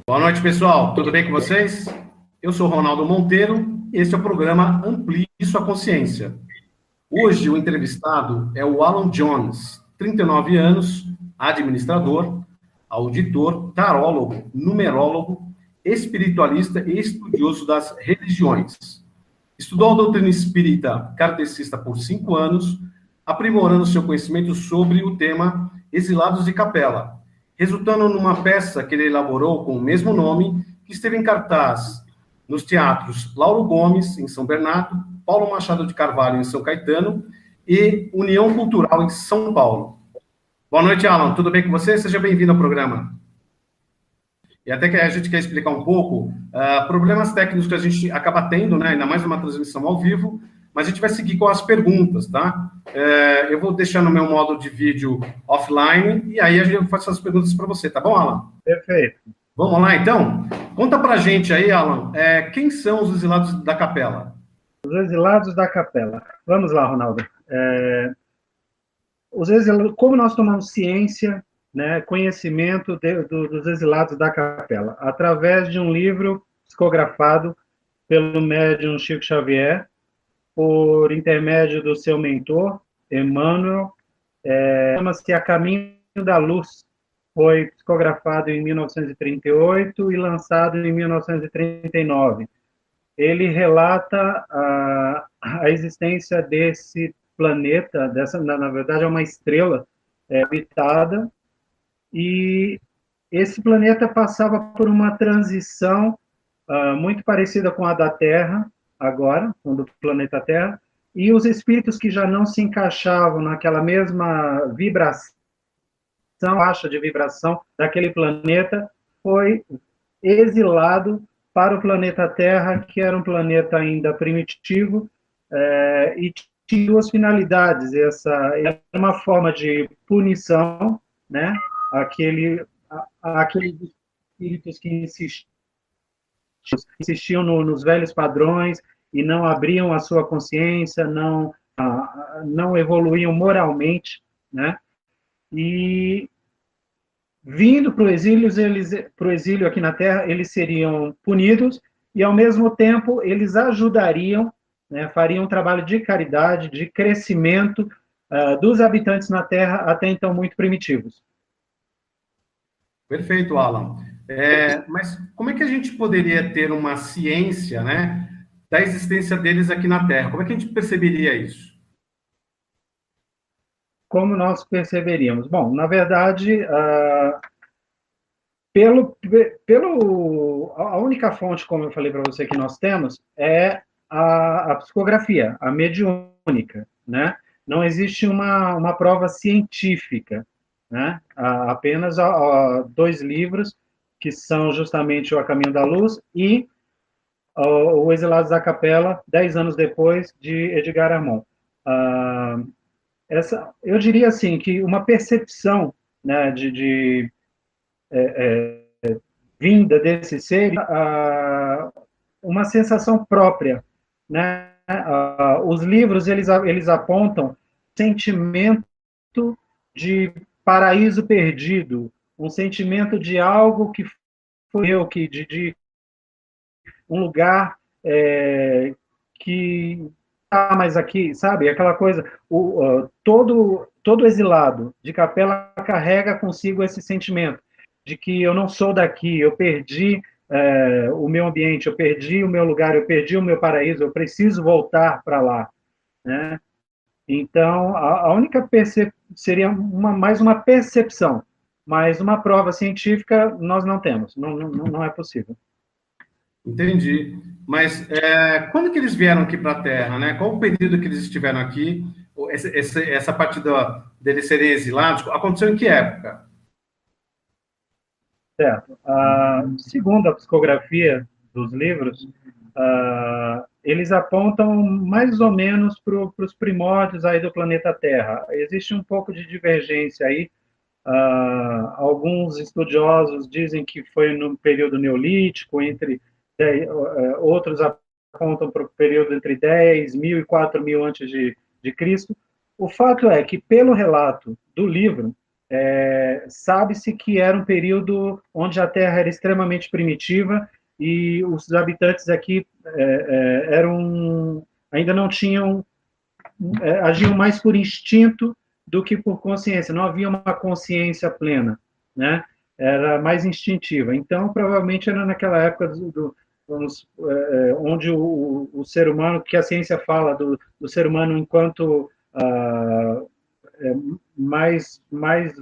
Boa noite, pessoal. Tudo bem com vocês? Eu sou Ronaldo Monteiro e este é o programa Amplie Sua Consciência. Hoje, o entrevistado é o Alan Jones, 39 anos, administrador, auditor, tarólogo, numerólogo, espiritualista e estudioso das religiões. Estudou a doutrina espírita kardecista por 5 anos, aprimorando seu conhecimento sobre o tema Exilados de Capela, resultando numa peça que ele elaborou com o mesmo nome, que esteve em cartaz nos teatros Lauro Gomes, em São Bernardo, Paulo Machado de Carvalho, em São Caetano, e União Cultural, em São Paulo. Boa noite, Alan. Tudo bem com você? Seja bem-vindo ao programa. E até que a gente quer explicar um pouco problemas técnicos que a gente acaba tendo, né? Ainda mais numa transmissão ao vivo, mas a gente vai seguir com as perguntas, tá? Eu vou deixar no meu modo de vídeo offline, e aí a gente faz as perguntas para você, tá bom, Alan? Perfeito. Vamos lá, então? Conta pra gente aí, Alan, quem são os exilados da Capela? Os exilados da Capela. Vamos lá, Ronaldo. Como nós tomamos ciência, né, conhecimento dos exilados da Capela? Através de um livro psicografado pelo médium Chico Xavier, por intermédio do seu mentor, Emmanuel, chama-se A Caminho da Luz. Foi psicografado em 1938 e lançado em 1939. Ele relata a existência desse planeta, na verdade é uma estrela habitada, e esse planeta passava por uma transição muito parecida com a da Terra, agora, do planeta Terra, e os espíritos que já não se encaixavam naquela mesma vibração, faixa de vibração daquele planeta, foi exilado para o planeta Terra, que era um planeta ainda primitivo, e tinha duas finalidades. Essa era uma forma de punição, né? Aqueles espíritos que insistiam nos velhos padrões e não abriam a sua consciência, não evoluíam moralmente, né? E vindo para o exílio aqui na Terra, eles seriam punidos e, ao mesmo tempo, eles ajudariam, né, fariam um trabalho de caridade, de crescimento dos habitantes na Terra, até então muito primitivos. Perfeito, Alan. Mas como é que a gente poderia ter uma ciência, né, da existência deles aqui na Terra? Como é que a gente perceberia isso? Como nós perceberíamos? Bom, na verdade, a única fonte, como eu falei para você, que nós temos é a psicografia, a mediúnica, né? Não existe uma prova científica, né? Apenas 2 livros, que são justamente o A Caminho da Luz e o Exilados da Capela, 10 anos depois, de Edgar Armand. Eu diria assim, que uma percepção, né, vinda desse ser, uma sensação própria, né? Os livros eles apontam sentimento de paraíso perdido, um sentimento de algo que foi eu, de um lugar que tá mais aqui, sabe? Aquela coisa, todo exilado de Capela carrega consigo esse sentimento de que eu não sou daqui, eu perdi o meu ambiente, eu perdi o meu lugar, eu perdi o meu paraíso, eu preciso voltar para lá, né? Então, a única seria mais uma percepção, mas uma prova científica nós não temos, não é possível. Entendi. Mas quando que eles vieram aqui para a Terra, né? Qual o período que eles estiveram aqui? Essa parte deles serem exilados, aconteceu em que época? Certo. Segundo a psicografia dos livros, eles apontam mais ou menos para os primórdios aí do planeta Terra. Existe um pouco de divergência aí. Alguns estudiosos dizem que foi no período neolítico, outros apontam para o período entre 10.000 e 4.000 antes de Cristo. O fato é que, pelo relato do livro, sabe-se que era um período onde a Terra era extremamente primitiva e os habitantes aqui ainda não tinham, agiam mais por instinto do que por consciência, não havia uma consciência plena, né? Era mais instintiva. Então, provavelmente era naquela época onde o ser humano, que a ciência fala do ser humano enquanto mais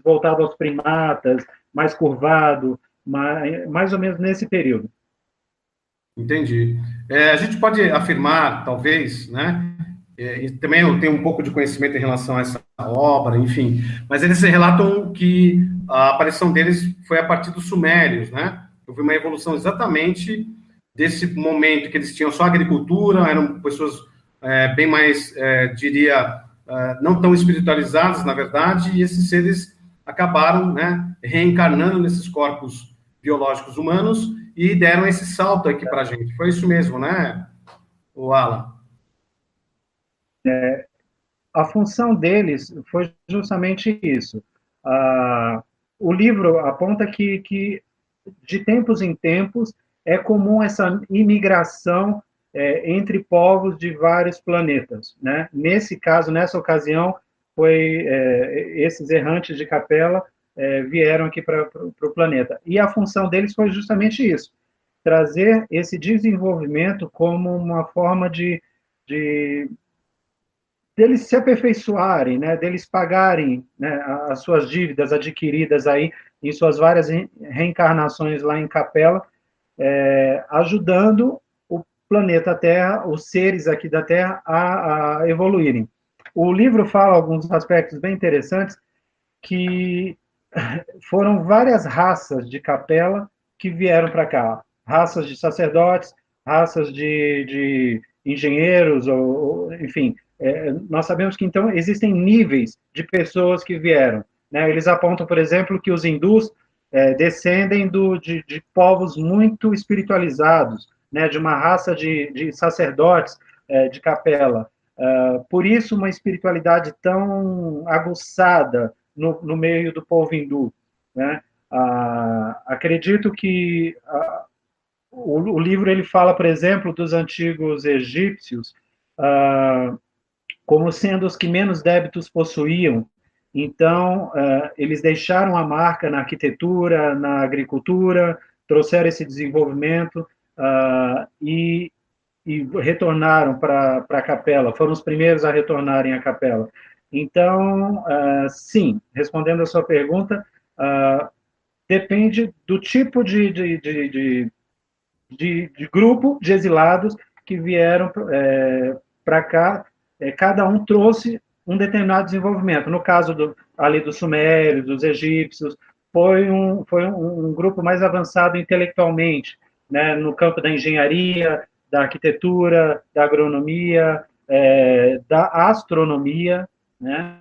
voltado aos primatas, mais curvado, mais ou menos nesse período. Entendi. A gente pode afirmar, talvez, né? E também eu tenho um pouco de conhecimento em relação a essa obra, enfim, mas eles relatam que a aparição deles foi a partir dos sumérios, né? Houve uma evolução exatamente desse momento que eles tinham só agricultura, eram pessoas bem mais, diria, não tão espiritualizadas, na verdade, e esses seres acabaram, né, reencarnando nesses corpos biológicos humanos e deram esse salto aqui para a gente. Foi isso mesmo, né, o Alan? A função deles foi justamente isso. O livro aponta que de tempos em tempos, é comum essa imigração entre povos de vários planetas, né? Nesse caso, nessa ocasião, esses errantes de Capela vieram aqui para o planeta. E a função deles foi justamente isso, trazer esse desenvolvimento como uma forma deles se aperfeiçoarem, né, deles pagarem, né, as suas dívidas adquiridas aí em suas várias reencarnações lá em Capela, ajudando o planeta Terra, os seres aqui da Terra, a evoluírem. O livro fala alguns aspectos bem interessantes, que foram várias raças de Capela que vieram para cá, raças de sacerdotes, raças de engenheiros, enfim, nós sabemos que, então, existem níveis de pessoas que vieram, né? Eles apontam, por exemplo, que os hindus descendem de povos muito espiritualizados, né? De uma raça de sacerdotes de Capela. Por isso, uma espiritualidade tão aguçada no meio do povo hindu, né? Acredito que o livro ele fala, por exemplo, dos antigos egípcios, como sendo os que menos débitos possuíam. Então, eles deixaram a marca na arquitetura, na agricultura, trouxeram esse desenvolvimento e retornaram para a capela, foram os primeiros a retornarem à capela. Então, sim, respondendo a sua pergunta, depende do tipo de grupo de exilados que vieram para cá, cada um trouxe um determinado desenvolvimento. No caso ali dos sumérios, dos egípcios, foi um grupo mais avançado intelectualmente, né, no campo da engenharia, da arquitetura, da agronomia, da astronomia, né?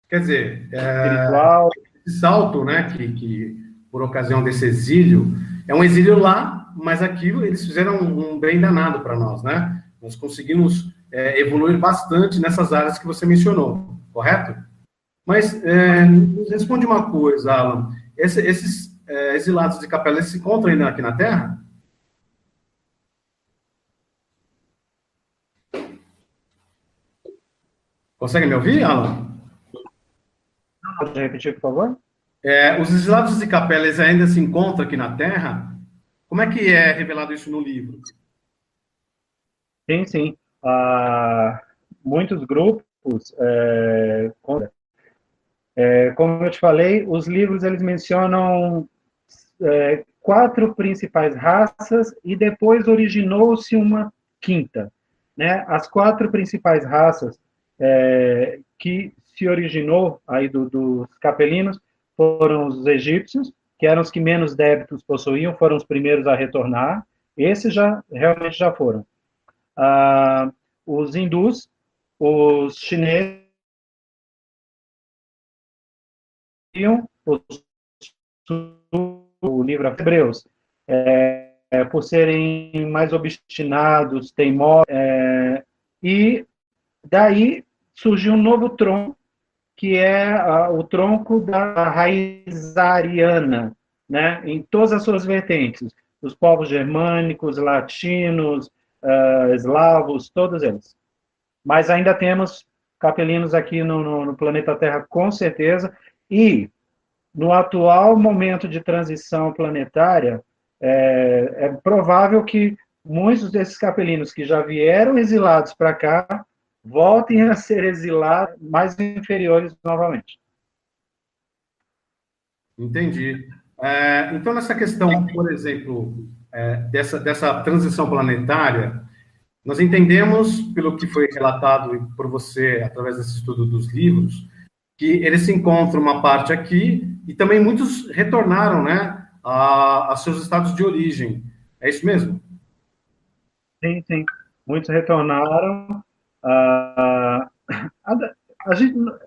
Quer dizer, Espiritual. esse salto, né, que por ocasião desse exílio, é um exílio lá, mas aqui eles fizeram um bem danado para nós, né? Nós conseguimos evoluir bastante nessas áreas que você mencionou, correto? Mas nos responde uma coisa, Alan. Esses exilados de Capela, eles se encontram ainda aqui na Terra? Consegue me ouvir, Alan? Pode repetir, por favor? Os exilados de Capela, eles ainda se encontram aqui na Terra? Como é que é revelado isso no livro? Sim, sim. Muitos grupos, como eu te falei, os livros eles mencionam 4 principais raças e depois originou-se uma quinta, né? As 4 principais raças que se originou aí dos capelinos foram os egípcios, que eram os que menos débitos possuíam, foram os primeiros a retornar. Esses realmente já foram. Os hindus, os chineses, o livro Hebreus, por serem mais obstinados, teimosos, e daí surgiu um novo tronco, que é o tronco da raiz ariana, né, em todas as suas vertentes, os povos germânicos, latinos, eslavos, todos eles. Mas ainda temos capelinos aqui no planeta Terra, com certeza, e no atual momento de transição planetária, é provável que muitos desses capelinos que já vieram exilados para cá voltem a ser exilados mais inferiores novamente. Entendi. Então, nessa questão, por exemplo, dessa transição planetária, nós entendemos, pelo que foi relatado por você, através desse estudo dos livros, que eles se encontram uma parte aqui, e também muitos retornaram, né, a seus estados de origem. É isso mesmo? Sim, sim. Muitos retornaram. A,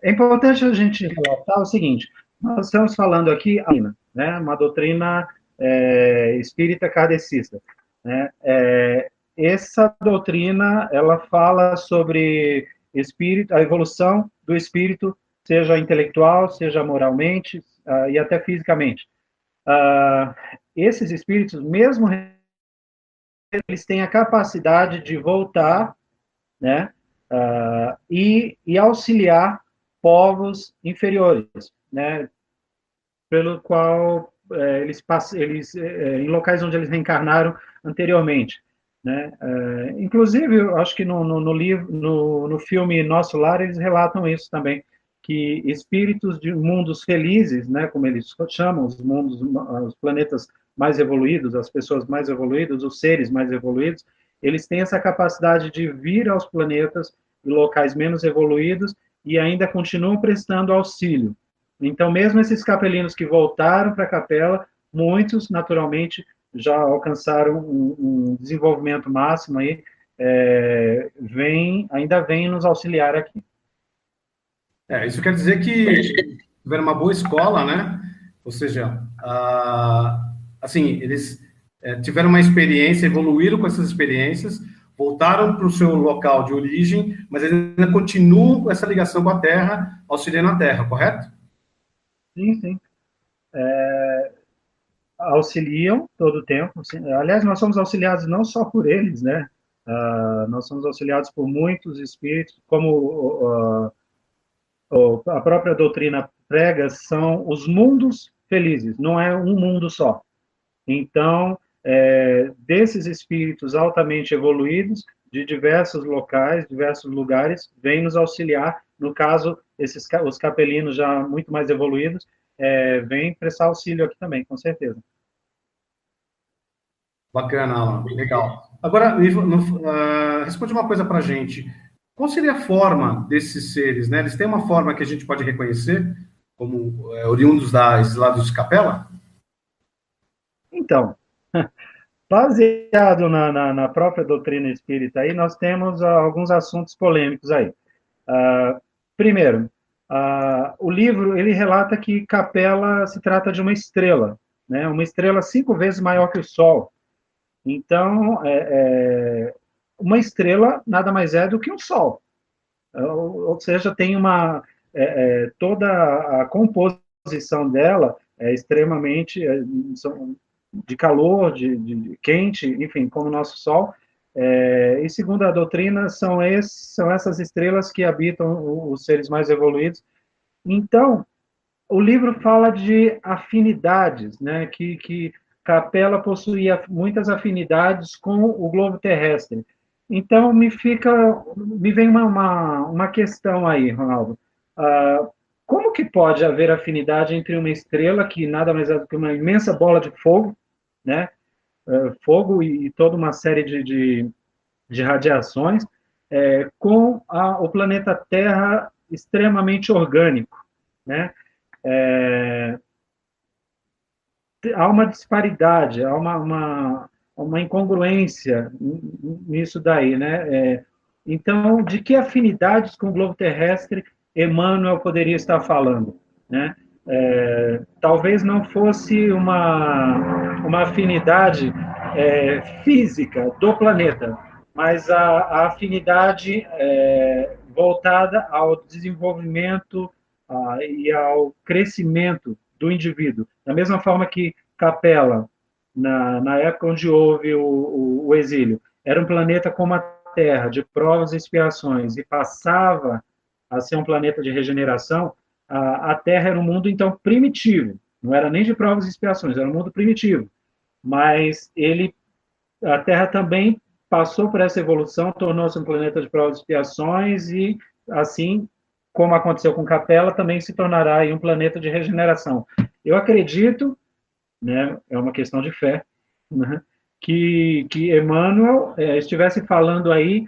é importante a gente relatar o seguinte: nós estamos falando aqui, né, uma doutrina espírita kardecista, né? Essa doutrina, ela fala sobre espírito, a evolução do espírito, seja intelectual, seja moralmente e até fisicamente. Esses espíritos, mesmo eles têm a capacidade de voltar, né, e auxiliar povos inferiores, né, pelo qual eles em locais onde eles reencarnaram anteriormente, né. Inclusive, eu acho que no livro, no filme Nosso Lar, eles relatam isso também, que espíritos de mundos felizes, né, como eles chamam, os planetas mais evoluídos, as pessoas mais evoluídas, os seres mais evoluídos, eles têm essa capacidade de vir aos planetas e locais menos evoluídos e ainda continuam prestando auxílio. Então, mesmo esses capelinos que voltaram para a capela, muitos, naturalmente, já alcançaram um desenvolvimento máximo aí, ainda vêm nos auxiliar aqui. Isso quer dizer que tiveram uma boa escola, né? Ou seja, assim, eles tiveram uma experiência, evoluíram com essas experiências, voltaram para o seu local de origem, mas ainda continuam com essa ligação com a Terra, auxiliando a Terra, correto? Sim, sim. Auxiliam todo o tempo. Aliás, nós somos auxiliados não só por eles, né? Nós somos auxiliados por muitos espíritos, como a própria doutrina prega, são os mundos felizes, não é um mundo só. Então, desses espíritos altamente evoluídos, de diversos locais, diversos lugares, vêm nos auxiliar. No caso, os capelinos já muito mais evoluídos, vêm prestar auxílio aqui também, com certeza. Bacana, Alan. Legal. Agora, responde uma coisa para a gente. Qual seria a forma desses seres, né? Eles têm uma forma que a gente pode reconhecer como oriundos dos lados de capela? Então, baseado na própria doutrina espírita, aí nós temos alguns assuntos polêmicos aí. Primeiro, o livro ele relata que Capela se trata de uma estrela, né? Uma estrela 5 vezes maior que o Sol. Então, uma estrela nada mais é do que um Sol. Ou seja, tem toda a composição dela é extremamente de calor, de quente, enfim, como o nosso Sol. E segundo a doutrina, são essas estrelas que habitam os seres mais evoluídos. Então, o livro fala de afinidades, né? Que Capela possuía muitas afinidades com o globo terrestre. Então, me vem uma questão aí, Ronaldo. Como que pode haver afinidade entre uma estrela, que nada mais é do que uma imensa bola de fogo, né? Fogo e toda uma série de radiações, com o planeta Terra extremamente orgânico, né? Há uma disparidade, há uma incongruência nisso daí, né? Então, de que afinidades com o globo terrestre Emmanuel poderia estar falando, né? Talvez não fosse uma afinidade física do planeta, mas a afinidade voltada ao desenvolvimento e ao crescimento do indivíduo. Da mesma forma que Capela, na época onde houve o exílio, era um planeta como a Terra, de provas e expiações, e passava a ser um planeta de regeneração, a Terra era um mundo, então, primitivo. Não era nem de provas e expiações, era um mundo primitivo. Mas a Terra também passou por essa evolução, tornou-se um planeta de provas e expiações, e, assim como aconteceu com Capela, também se tornará aí um planeta de regeneração. Eu acredito, né, é uma questão de fé, né, que Emmanuel estivesse falando aí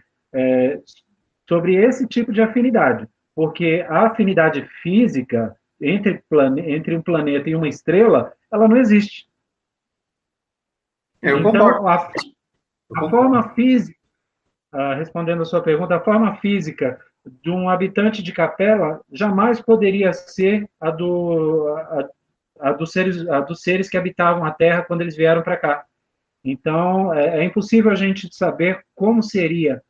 sobre esse tipo de afinidade, porque a afinidade física entre um planeta e uma estrela, ela não existe. Eu concordo. Então, a forma física, respondendo a sua pergunta, a forma física de um habitante de Capela jamais poderia ser a dos seres que habitavam a Terra quando eles vieram para cá. Então, é impossível a gente saber como seria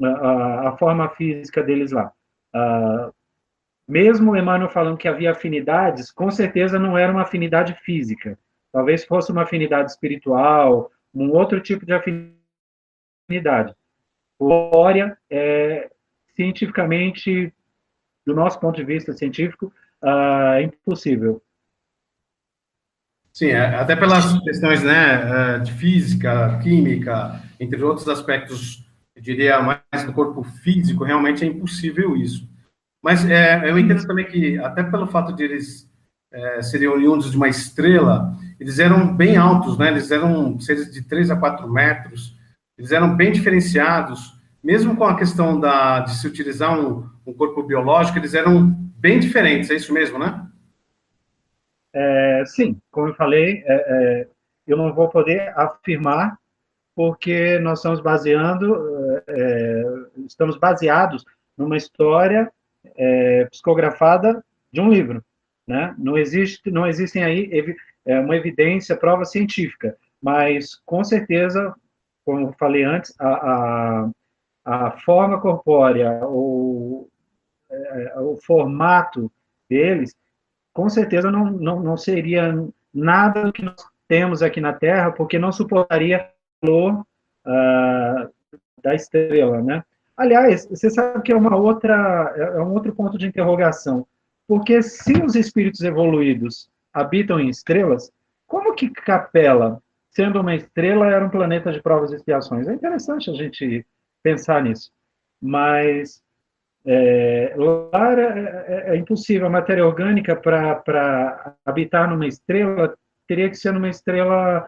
a forma física deles lá. Mesmo Emmanuel falando que havia afinidades, com certeza não era uma afinidade física. Talvez fosse uma afinidade espiritual, um outro tipo de afinidade. Glória, cientificamente, do nosso ponto de vista científico, é impossível. Sim, até pelas questões, né, de física, química, entre outros aspectos, eu diria mais do corpo físico, realmente é impossível isso. Mas eu entendo também que, até pelo fato de eles serem oriundos de uma estrela, eles eram bem altos, né? Eles eram seres de 3 a 4 metros, eles eram bem diferenciados, mesmo com a questão de se utilizar um corpo biológico, eles eram bem diferentes, é isso mesmo, né? Sim, como eu falei, eu não vou poder afirmar, porque nós estamos baseados numa história psicografada de um livro, né? Não existem aí uma evidência, prova científica, mas com certeza, como eu falei antes, a forma corpórea, o formato deles, com certeza não seria nada do que nós temos aqui na Terra, porque não suportaria o calor da estrela, né? Aliás, você sabe que é um outro ponto de interrogação, porque se os espíritos evoluídos habitam em estrelas, como que Capela, sendo uma estrela, era um planeta de provas e expiações? É interessante a gente pensar nisso, mas lá é impossível. A matéria orgânica, para habitar numa estrela, teria que ser numa estrela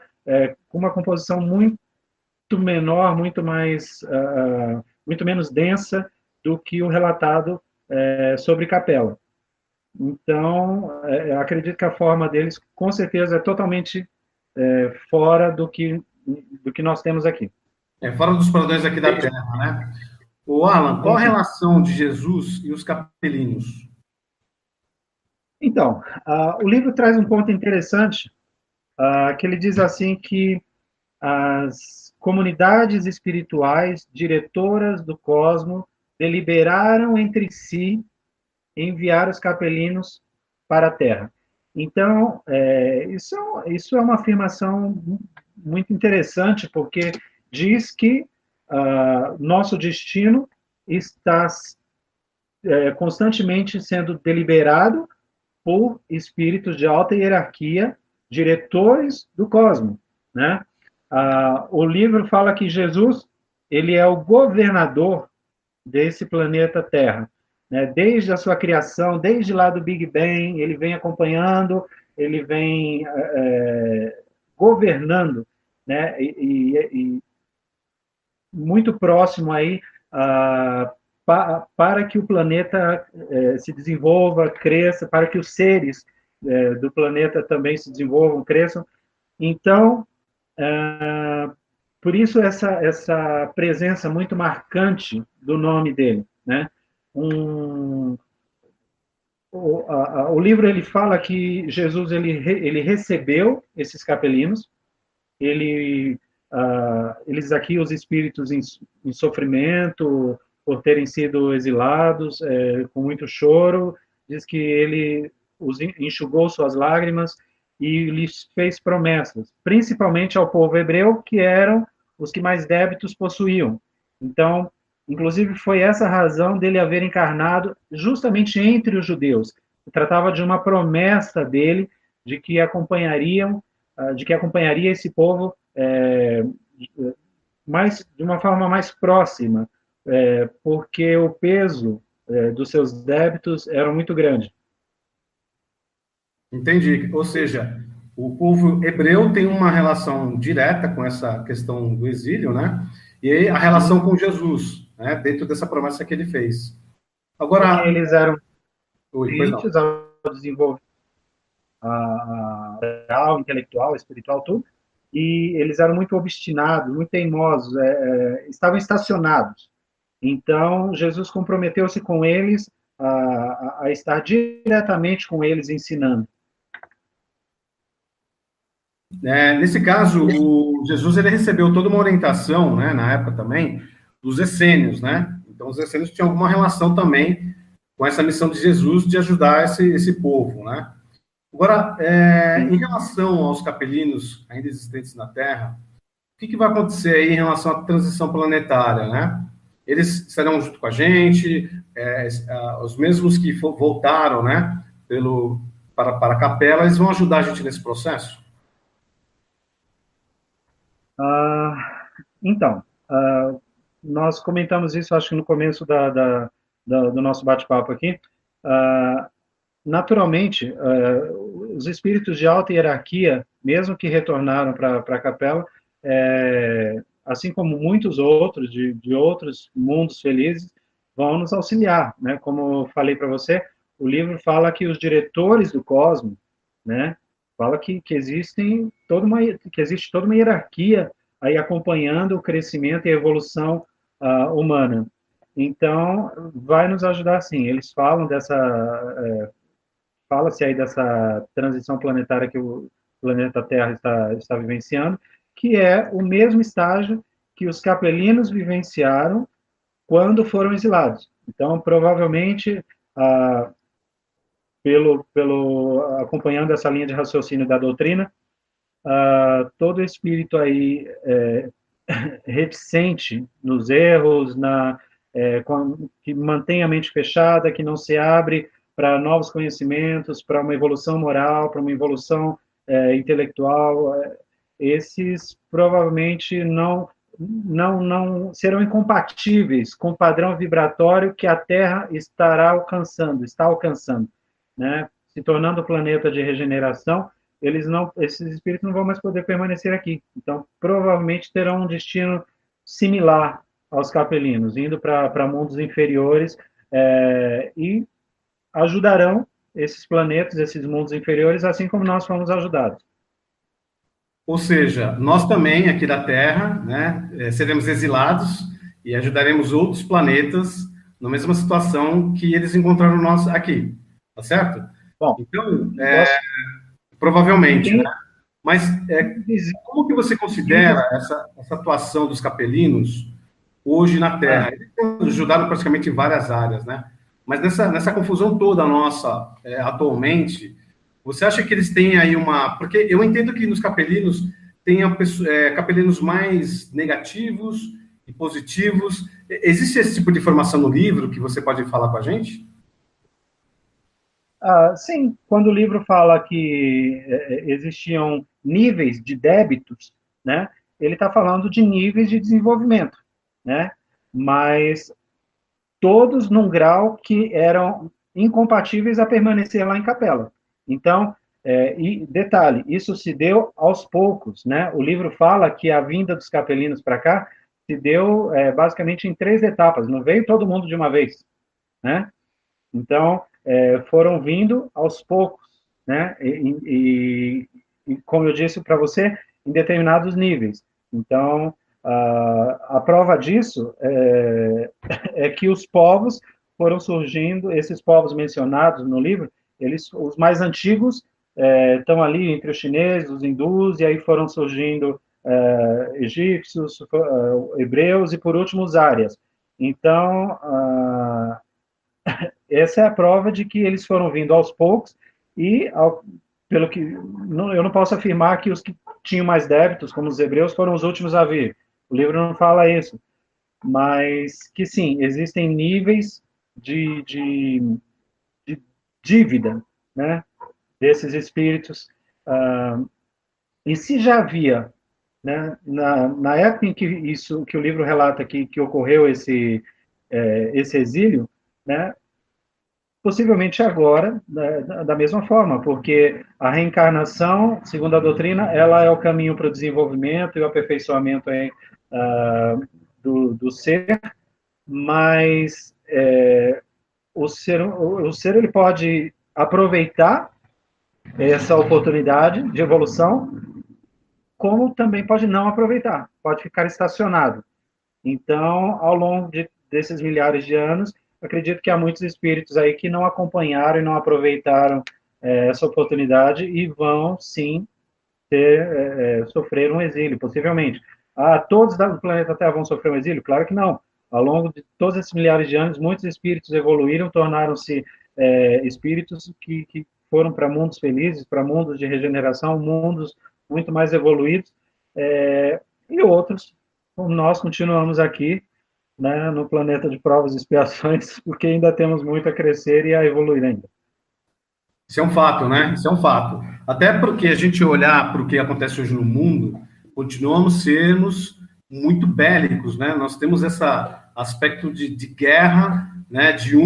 com uma composição muito menor, muito menos densa do que o relatado sobre Capela. Então, acredito que a forma deles, com certeza, é totalmente fora do que nós temos aqui. Fora dos padrões aqui da Terra, né? O Alan, qual a relação de Jesus e os capelinos? Então, o livro traz um ponto interessante, que ele diz assim que as comunidades espirituais diretoras do cosmos deliberaram entre si enviar os capelinos para a Terra. Então, isso é uma afirmação muito interessante, porque diz que nosso destino está constantemente sendo deliberado por espíritos de alta hierarquia, diretores do cosmos, né? O livro fala que Jesus, ele é o governador desse planeta Terra, né? Desde a sua criação, desde lá do Big Bang, ele vem acompanhando, ele vem governando, né? E muito próximo aí para que o planeta se desenvolva, cresça, para que os seres do planeta também se desenvolvam, cresçam. Então, por isso essa presença muito marcante do nome dele, né? O livro ele fala que Jesus ele recebeu esses capelinos, ele eles aqui, os espíritos em sofrimento, por terem sido exilados, com muito choro, diz que ele enxugou suas lágrimas e lhes fez promessas, principalmente ao povo hebreu, que eram os que mais débitos possuíam. Então, inclusive, foi essa a razão dele haver encarnado justamente entre os judeus. Se tratava de uma promessa dele de que acompanharia esse povo de uma forma mais próxima, porque o peso dos seus débitos era muito grande. Entendi. Ou seja, o povo hebreu tem uma relação direta com essa questão do exílio, né? E aí a relação com Jesus, né? Dentro dessa promessa que ele fez. Agora, porque eles eram crentes ao desenvolver moral, intelectual, espiritual, tudo, e eles eram muito obstinados, muito teimosos, estavam estacionados. Então, Jesus comprometeu-se com eles a estar diretamente com eles ensinando. Nesse caso, o Jesus ele recebeu toda uma orientação, né, na época também, dos essênios, né? Então, os essênios tinham alguma relação também com essa missão de Jesus de ajudar esse povo, né? Agora, em relação aos capelinos ainda existentes na Terra, o que vai acontecer aí em relação à transição planetária, né? Eles estarão junto com a gente, os mesmos que voltaram, né, para a capela, eles vão ajudar a gente nesse processo? Então, nós comentamos isso, acho que no começo do nosso bate-papo aqui. Naturalmente, os espíritos de alta hierarquia, mesmo que retornaram para a capela, assim como muitos outros, de outros mundos felizes, vão nos auxiliar, né? Como eu falei para você, o livro fala que os diretores do cosmos, né, fala que existe toda uma hierarquia aí acompanhando o crescimento e a evolução humana. Então, vai nos ajudar sim. Eles falam fala-se aí dessa transição planetária que o planeta Terra está vivenciando, que é o mesmo estágio que os capelinos vivenciaram quando foram exilados. Então, provavelmente, acompanhando essa linha de raciocínio da doutrina, todo espírito aí reticente nos erros, que mantém a mente fechada, que não se abre para novos conhecimentos, para uma evolução moral, para uma evolução intelectual, esses provavelmente não serão incompatíveis com o padrão vibratório que a Terra está alcançando, né? Se tornando um planeta de regeneração, esses espíritos não vão mais poder permanecer aqui. Então, provavelmente terão um destino similar aos capelinos, indo para mundos inferiores e ajudarão esses planetas, esses mundos inferiores, assim como nós fomos ajudados. Ou seja, nós também, aqui da Terra, né, seremos exilados e ajudaremos outros planetas na mesma situação que eles encontraram nós aqui, tá certo? Bom, então, provavelmente, né? Mas como que você considera essa atuação dos capelinos hoje na Terra? Eles ajudaram praticamente em várias áreas, né? Mas nessa confusão toda nossa atualmente, você acha que eles têm aí porque eu entendo que nos capelinos tem capelinos mais negativos e positivos. Existe esse tipo de informação no livro que você pode falar com a gente? Sim, quando o livro fala que existiam níveis de débitos, né, ele está falando de níveis de desenvolvimento, né, mas todos num grau que eram incompatíveis a permanecer lá em capela. Então, e detalhe, isso se deu aos poucos, né? O livro fala que a vinda dos capelinos para cá se deu basicamente em 3 etapas, não veio todo mundo de uma vez, né? Então, foram vindo aos poucos, né? E como eu disse para você, em determinados níveis. Então, a prova disso é que os povos foram surgindo, esses povos mencionados no livro, os mais antigos estão ali entre os chineses, os hindus, e aí foram surgindo egípcios, hebreus e, por último, os árias. Então, essa é a prova de que eles foram vindo aos poucos e, pelo que eu não posso afirmar que os que tinham mais débitos, como os hebreus, foram os últimos a vir. O livro não fala isso, mas que sim, existem níveis de dívida, né, desses espíritos. E se já havia, né, na época em que o livro relata que ocorreu esse exílio, né, possivelmente agora, da mesma forma, porque a reencarnação, segundo a doutrina, ela é o caminho para o desenvolvimento e o aperfeiçoamento do ser, mas o ser ele pode aproveitar essa oportunidade de evolução, como também pode não aproveitar, pode ficar estacionado. Então, ao longo desses milhares de anos, acredito que há muitos espíritos aí que não acompanharam e não aproveitaram essa oportunidade e vão, sim, sofrer um exílio, possivelmente. Todos do planeta Terra vão sofrer um exílio? Claro que não. Ao longo de todos esses milhares de anos, muitos espíritos evoluíram, tornaram-se espíritos que foram para mundos felizes, para mundos de regeneração, mundos muito mais evoluídos, e outros, como nós, continuamos aqui, né, no planeta de provas e expiações, porque ainda temos muito a crescer e a evoluir ainda. Isso é um fato, né? Isso é um fato. Até porque a gente olhar para o que acontece hoje no mundo, continuamos sermos muito bélicos, né? Nós temos esse aspecto de guerra, né? De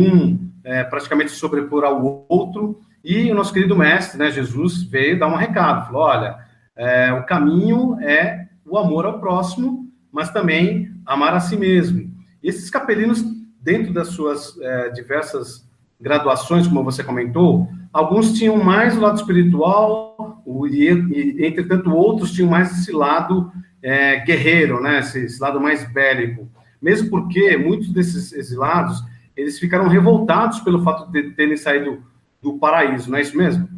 praticamente sobrepor ao outro, e o nosso querido mestre, né, Jesus, veio dar um recado, falou, olha, o caminho é o amor ao próximo, mas também amar a si mesmo. E esses capelinos, dentro das suas diversas graduações, como você comentou, alguns tinham mais o lado espiritual, e entretanto, outros tinham mais esse lado guerreiro, né? Esse lado mais bélico. Mesmo porque muitos desses exilados, eles ficaram revoltados pelo fato de terem saído do paraíso, não é isso mesmo?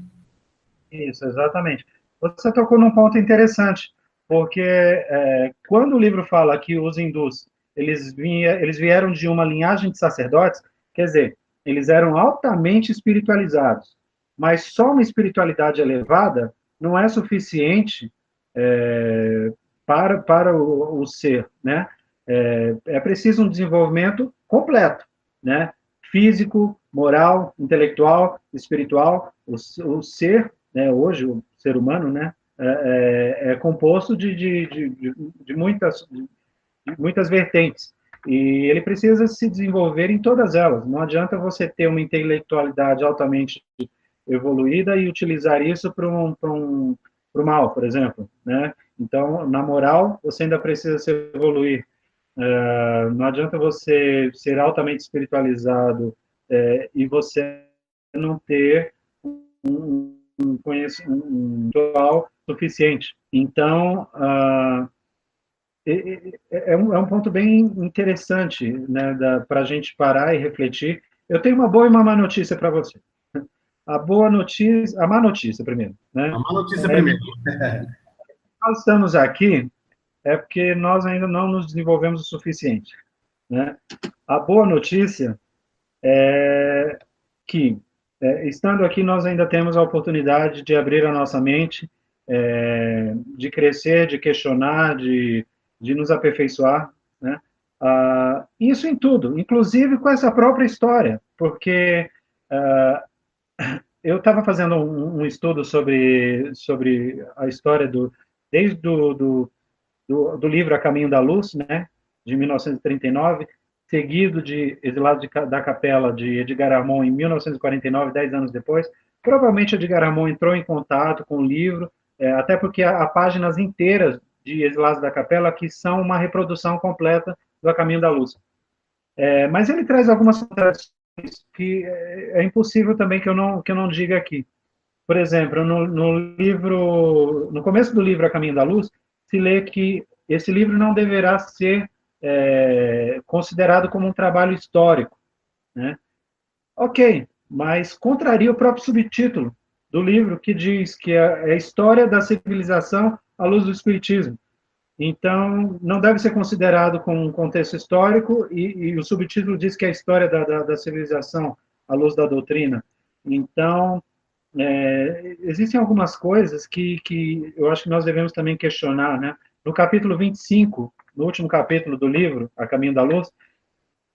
Isso, exatamente. Você tocou num ponto interessante, porque quando o livro fala que os hindus eles vieram de uma linhagem de sacerdotes, quer dizer, eles eram altamente espiritualizados, mas só uma espiritualidade elevada não é suficiente para o ser, né? É preciso um desenvolvimento completo, né? Físico, moral, intelectual, espiritual. O ser, né, hoje, o ser humano, né, é composto de muitas vertentes. E ele precisa se desenvolver em todas elas. Não adianta você ter uma intelectualidade altamente evoluída e utilizar isso para o mal, por exemplo, né? Então, na moral, você ainda precisa se evoluir. Não adianta você ser altamente espiritualizado e você não ter um conhecimento suficiente. Então, é um ponto bem interessante, né, para a gente parar e refletir. Eu tenho uma boa e uma má notícia para você. A má notícia primeiro, né? A má notícia primeiro. Nós estamos aqui porque nós ainda não nos desenvolvemos o suficiente, né? A boa notícia é que, estando aqui, nós ainda temos a oportunidade de abrir a nossa mente, de crescer, de questionar, de nos aperfeiçoar, né? Isso em tudo, inclusive com essa própria história, porque eu estava fazendo um estudo sobre a história desde do livro A Caminho da Luz, né, de 1939, seguido de Exilados da Capela, de Edgar Armond, em 1949, 10 anos depois. Provavelmente Edgar Armond entrou em contato com o livro, até porque há páginas inteiras de Exilados da Capela que são uma reprodução completa do A Caminho da Luz. Mas ele traz algumas contradições que é impossível também que eu não diga aqui. Por exemplo, no começo do livro A Caminho da Luz, se lê que esse livro não deverá ser considerado como um trabalho histórico, né? Ok, mas contraria o próprio subtítulo do livro, que diz que é a história da civilização à luz do espiritismo. Então, não deve ser considerado como um contexto histórico, e o subtítulo diz que é a história da civilização à luz da doutrina. Então, existem algumas coisas que eu acho que nós devemos também questionar, né? No capítulo 25, no último capítulo do livro, A Caminho da Luz,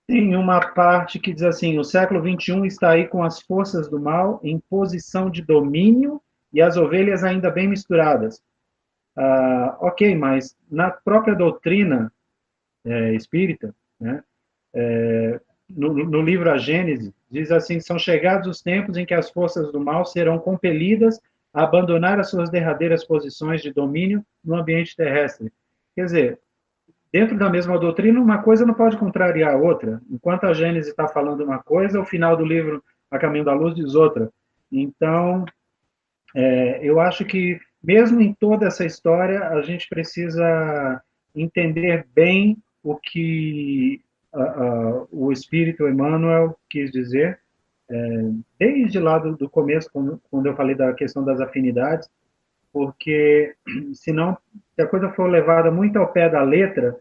tem uma parte que diz assim: o século XXI está aí com as forças do mal em posição de domínio e as ovelhas ainda bem misturadas. Ok, mas na própria doutrina espírita, né, no livro A Gênese, diz assim: são chegados os tempos em que as forças do mal serão compelidas a abandonar as suas derradeiras posições de domínio no ambiente terrestre. Quer dizer, dentro da mesma doutrina, uma coisa não pode contrariar a outra. Enquanto a Gênese está falando uma coisa, o final do livro A Caminho da Luz diz outra. Então, eu acho que, mesmo em toda essa história, a gente precisa entender bem o que o Espírito Emmanuel quis dizer, desde lá do começo, quando eu falei da questão das afinidades, porque, senão, se a coisa for levada muito ao pé da letra,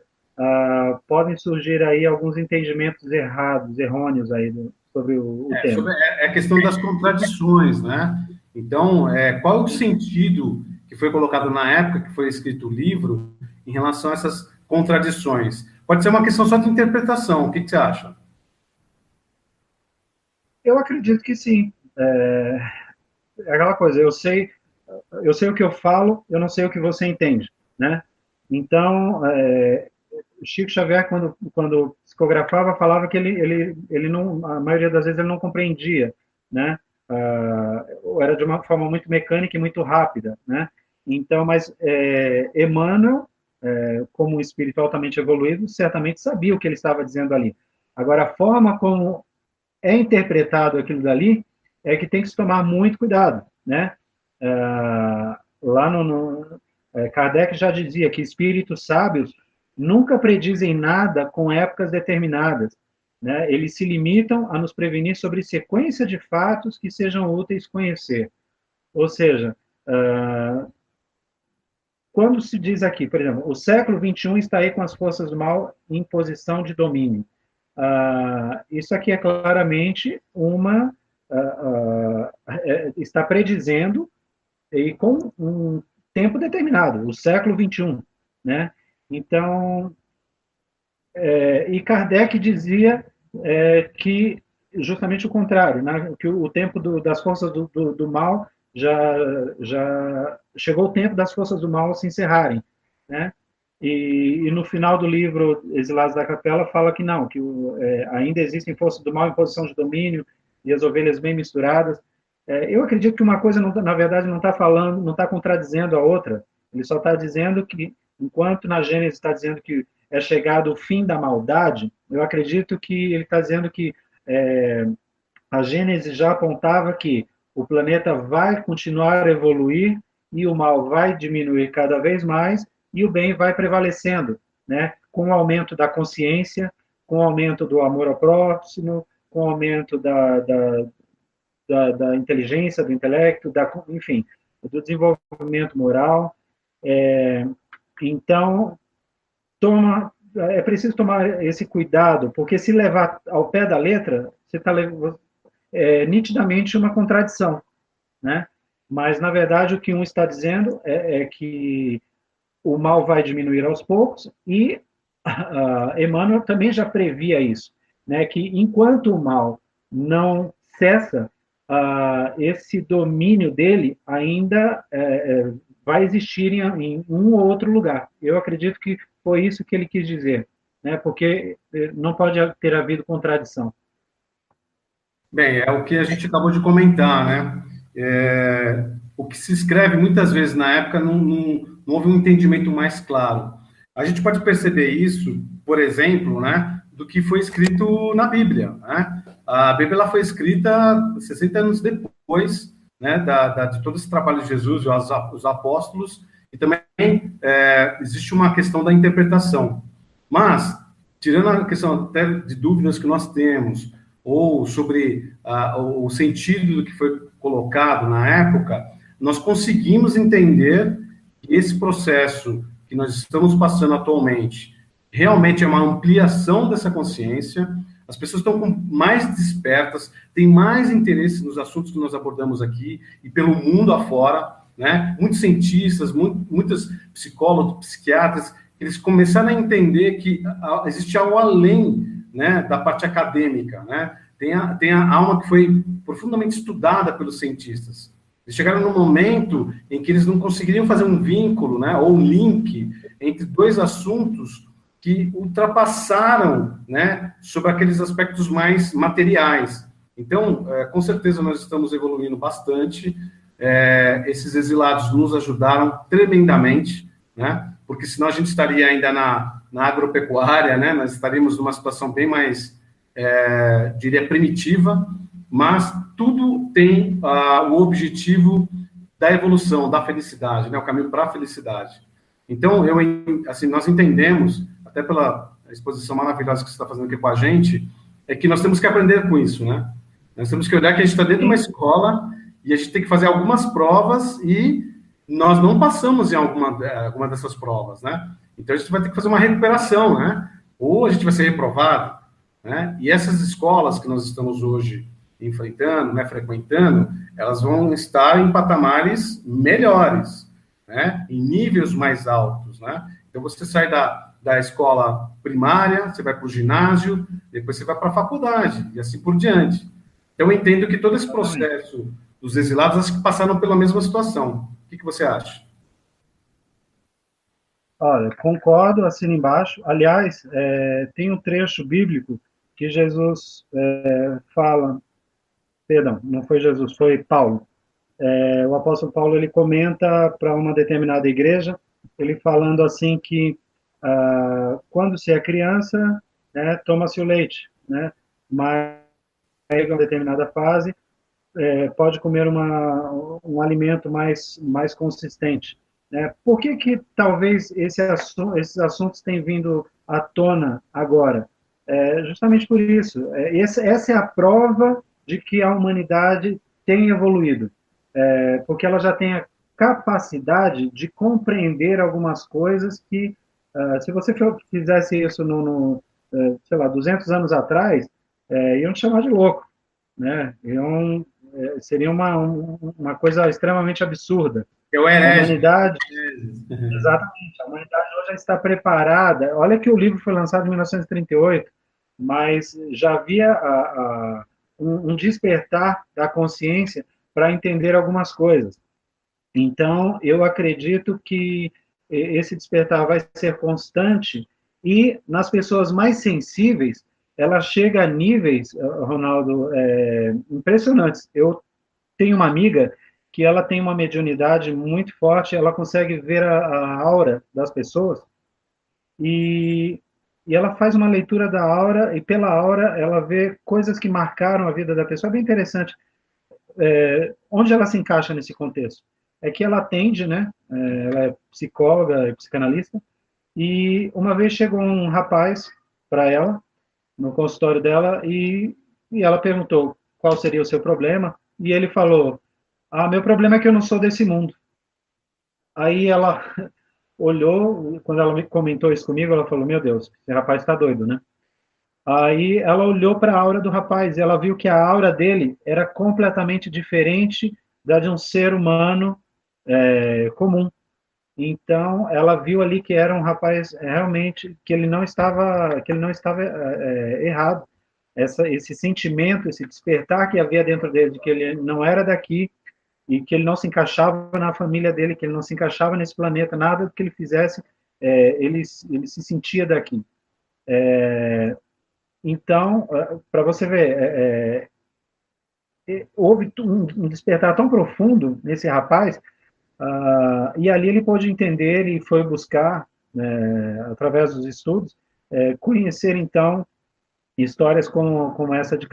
podem surgir aí alguns entendimentos errados, errôneos aí sobre o tema. Sobre a questão das contradições, né? Então, qual é o sentido que foi colocado na época que foi escrito o livro em relação a essas contradições? Pode ser uma questão só de interpretação, o que você acha? Eu acredito que sim. Aquela coisa, eu sei o que eu falo, eu não sei o que você entende, né? Então, Chico Xavier, quando psicografava, falava que ele não, a maioria das vezes ele não compreendia, né? Era de uma forma muito mecânica e muito rápida, né? Então, mas Emmanuel, como um espírito altamente evoluído, certamente sabia o que ele estava dizendo ali. Agora, a forma como é interpretado aquilo dali é que tem que se tomar muito cuidado, né? Lá Kardec já dizia que espíritos sábios nunca predizem nada com épocas determinadas, né? Eles se limitam a nos prevenir sobre sequência de fatos que sejam úteis conhecer. Ou seja, quando se diz aqui, por exemplo, o século XXI está aí com as forças do mal em posição de domínio. Isso aqui é claramente está predizendo e com um tempo determinado, o século XXI, né? Então, e Kardec dizia que justamente o contrário, né? Que o tempo das forças do mal já chegou o tempo das forças do mal se encerrarem, né? E no final do livro Exilados da Capela fala que não, que ainda existem forças do mal em posição de domínio e as ovelhas bem misturadas. Eu acredito que uma coisa, na verdade, não está falando, não está contradizendo a outra. Ele só está dizendo que, enquanto na Gênesis está dizendo que é chegado o fim da maldade, eu acredito que ele está dizendo que a Gênesis já apontava que o planeta vai continuar a evoluir e o mal vai diminuir cada vez mais e o bem vai prevalecendo, né? Com o aumento da consciência, com o aumento do amor ao próximo, com o aumento da inteligência, do intelecto, enfim, do desenvolvimento moral. Então, é preciso tomar esse cuidado, porque se levar ao pé da letra, você está nitidamente uma contradição, né? Mas, na verdade, o que um está dizendo é que o mal vai diminuir aos poucos, e Emmanuel também já previa isso, né? Que enquanto o mal não cessa, esse domínio dele ainda vai existir em um ou outro lugar. Eu acredito que foi isso que ele quis dizer, né? Porque não pode ter havido contradição. Bem, é o que a gente acabou de comentar, né? O que se escreve muitas vezes na época não houve um entendimento mais claro. A gente pode perceber isso, por exemplo, né, do que foi escrito na Bíblia, né? A Bíblia ela foi escrita 60 anos depois, né, de todo esse trabalho de Jesus, os apóstolos, e também existe uma questão da interpretação. Mas, tirando a questão até de dúvidas que nós temos, ou sobre o sentido do que foi colocado na época, nós conseguimos entender que esse processo que nós estamos passando atualmente realmente é uma ampliação dessa consciência, as pessoas estão mais despertas, têm mais interesse nos assuntos que nós abordamos aqui e pelo mundo afora, né? Muitos cientistas, muitos psicólogos, psiquiatras, eles começaram a entender que existe algo além, né, da parte acadêmica, né? Tem a alma que foi profundamente estudada pelos cientistas. Eles chegaram num momento em que eles não conseguiriam fazer um vínculo, né, ou um link entre dois assuntos que ultrapassaram, né, sobre aqueles aspectos mais materiais. Então, com certeza nós estamos evoluindo bastante. Esses exilados nos ajudaram tremendamente, né, porque senão a gente estaria ainda na agropecuária, né, nós estaríamos numa situação bem mais, diria, primitiva, mas tudo tem o objetivo da evolução, da felicidade, né, o caminho para a felicidade. Então, assim, nós entendemos, até pela exposição maravilhosa que você está fazendo aqui com a gente, é que nós temos que aprender com isso, né? Nós temos que olhar que a gente está dentro de uma escola e a gente tem que fazer algumas provas e nós não passamos em alguma dessas provas, né? Então, a gente vai ter que fazer uma recuperação, né? Ou a gente vai ser reprovado, né? E essas escolas que nós estamos hoje enfrentando, né, frequentando, elas vão estar em patamares melhores, né, em níveis mais altos, né? Então, você sai da escola primária, você vai para o ginásio, depois você vai para a faculdade, e assim por diante. Então, eu entendo que todo esse processo dos exilados, acho que passaram pela mesma situação. O que você acha? Olha, concordo, assino embaixo. Aliás, tem um trecho bíblico que Jesus fala, perdão, não foi Jesus, foi Paulo. O apóstolo Paulo, ele comenta para uma determinada igreja, ele falando assim que quando se é criança, né, toma-se o leite, né, mas em uma determinada fase, pode comer um alimento mais consistente. Né? Por que talvez esses assuntos tenham vindo à tona agora? Justamente por isso. Essa é a prova de que a humanidade tem evoluído, porque ela já tem a capacidade de compreender algumas coisas que, se você fizesse isso sei lá, 200 anos atrás, iam te chamar de louco, né? Seria uma coisa extremamente absurda. Eu A herege. humanidade, exatamente, a humanidade hoje já está preparada. Olha que o livro foi lançado em 1938, mas já havia um despertar da consciência para entender algumas coisas. Então, eu acredito que esse despertar vai ser constante e nas pessoas mais sensíveis, ela chega a níveis, Ronaldo, impressionantes. Eu tenho uma amiga que ela tem uma mediunidade muito forte, ela consegue ver a aura das pessoas e, e ela faz uma leitura da aura e pela aura ela vê coisas que marcaram a vida da pessoa. É bem interessante. Onde ela se encaixa nesse contexto? É que ela atende, né? Ela é psicóloga e psicanalista, e uma vez chegou um rapaz para ela, no consultório dela, e ela perguntou qual seria o seu problema, e ele falou, meu problema é que eu não sou desse mundo. Aí ela olhou, quando ela me comentou isso comigo, ela falou, meu Deus, esse rapaz está doido, né? Aí ela olhou para a aura do rapaz e ela viu que a aura dele era completamente diferente da de um ser humano comum. Então ela viu ali que era um rapaz realmente que ele não estava errado. Esse sentimento, esse despertar que havia dentro dele de que ele não era daqui e que ele não se encaixava na família dele, que ele não se encaixava nesse planeta, nada do que ele fizesse, ele se sentia daqui. Então, para você ver, houve um despertar tão profundo nesse rapaz, e ali ele pôde entender e foi buscar, através dos estudos, conhecer, então, histórias como essa de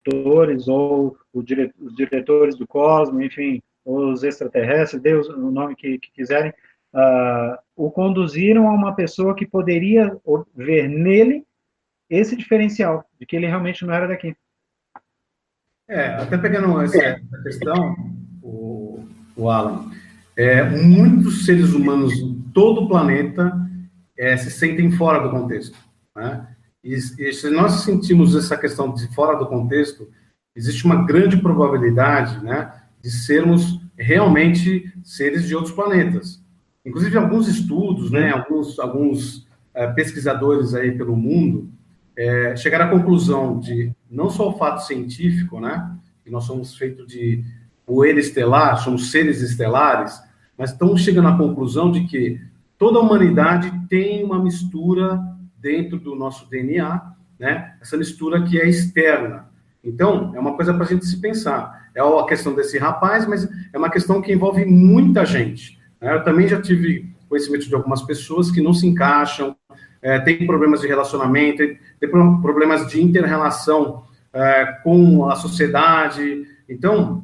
diretores, ou os diretores do Cosmo, enfim, os extraterrestres, dê o nome que quiserem, o conduziram a uma pessoa que poderia ver nele esse diferencial, de que ele realmente não era daqui. Até pegando essa questão, o Alan, muitos seres humanos em todo o planeta se sentem fora do contexto, né? E se nós sentimos essa questão de fora do contexto, existe uma grande probabilidade, né, de sermos realmente seres de outros planetas. Inclusive, alguns estudos, né, alguns pesquisadores aí pelo mundo chegaram à conclusão de não só o fato científico, né, que nós somos feitos de poeira estelar, somos seres estelares, mas estão chegando à conclusão de que toda a humanidade tem uma mistura dentro do nosso DNA, né, essa mistura que é externa. Então, é uma coisa para a gente se pensar. É a questão desse rapaz, mas é uma questão que envolve muita gente, né? Eu também já tive conhecimento de algumas pessoas que não se encaixam, tem problemas de relacionamento, tem problemas de inter-relação com a sociedade. Então,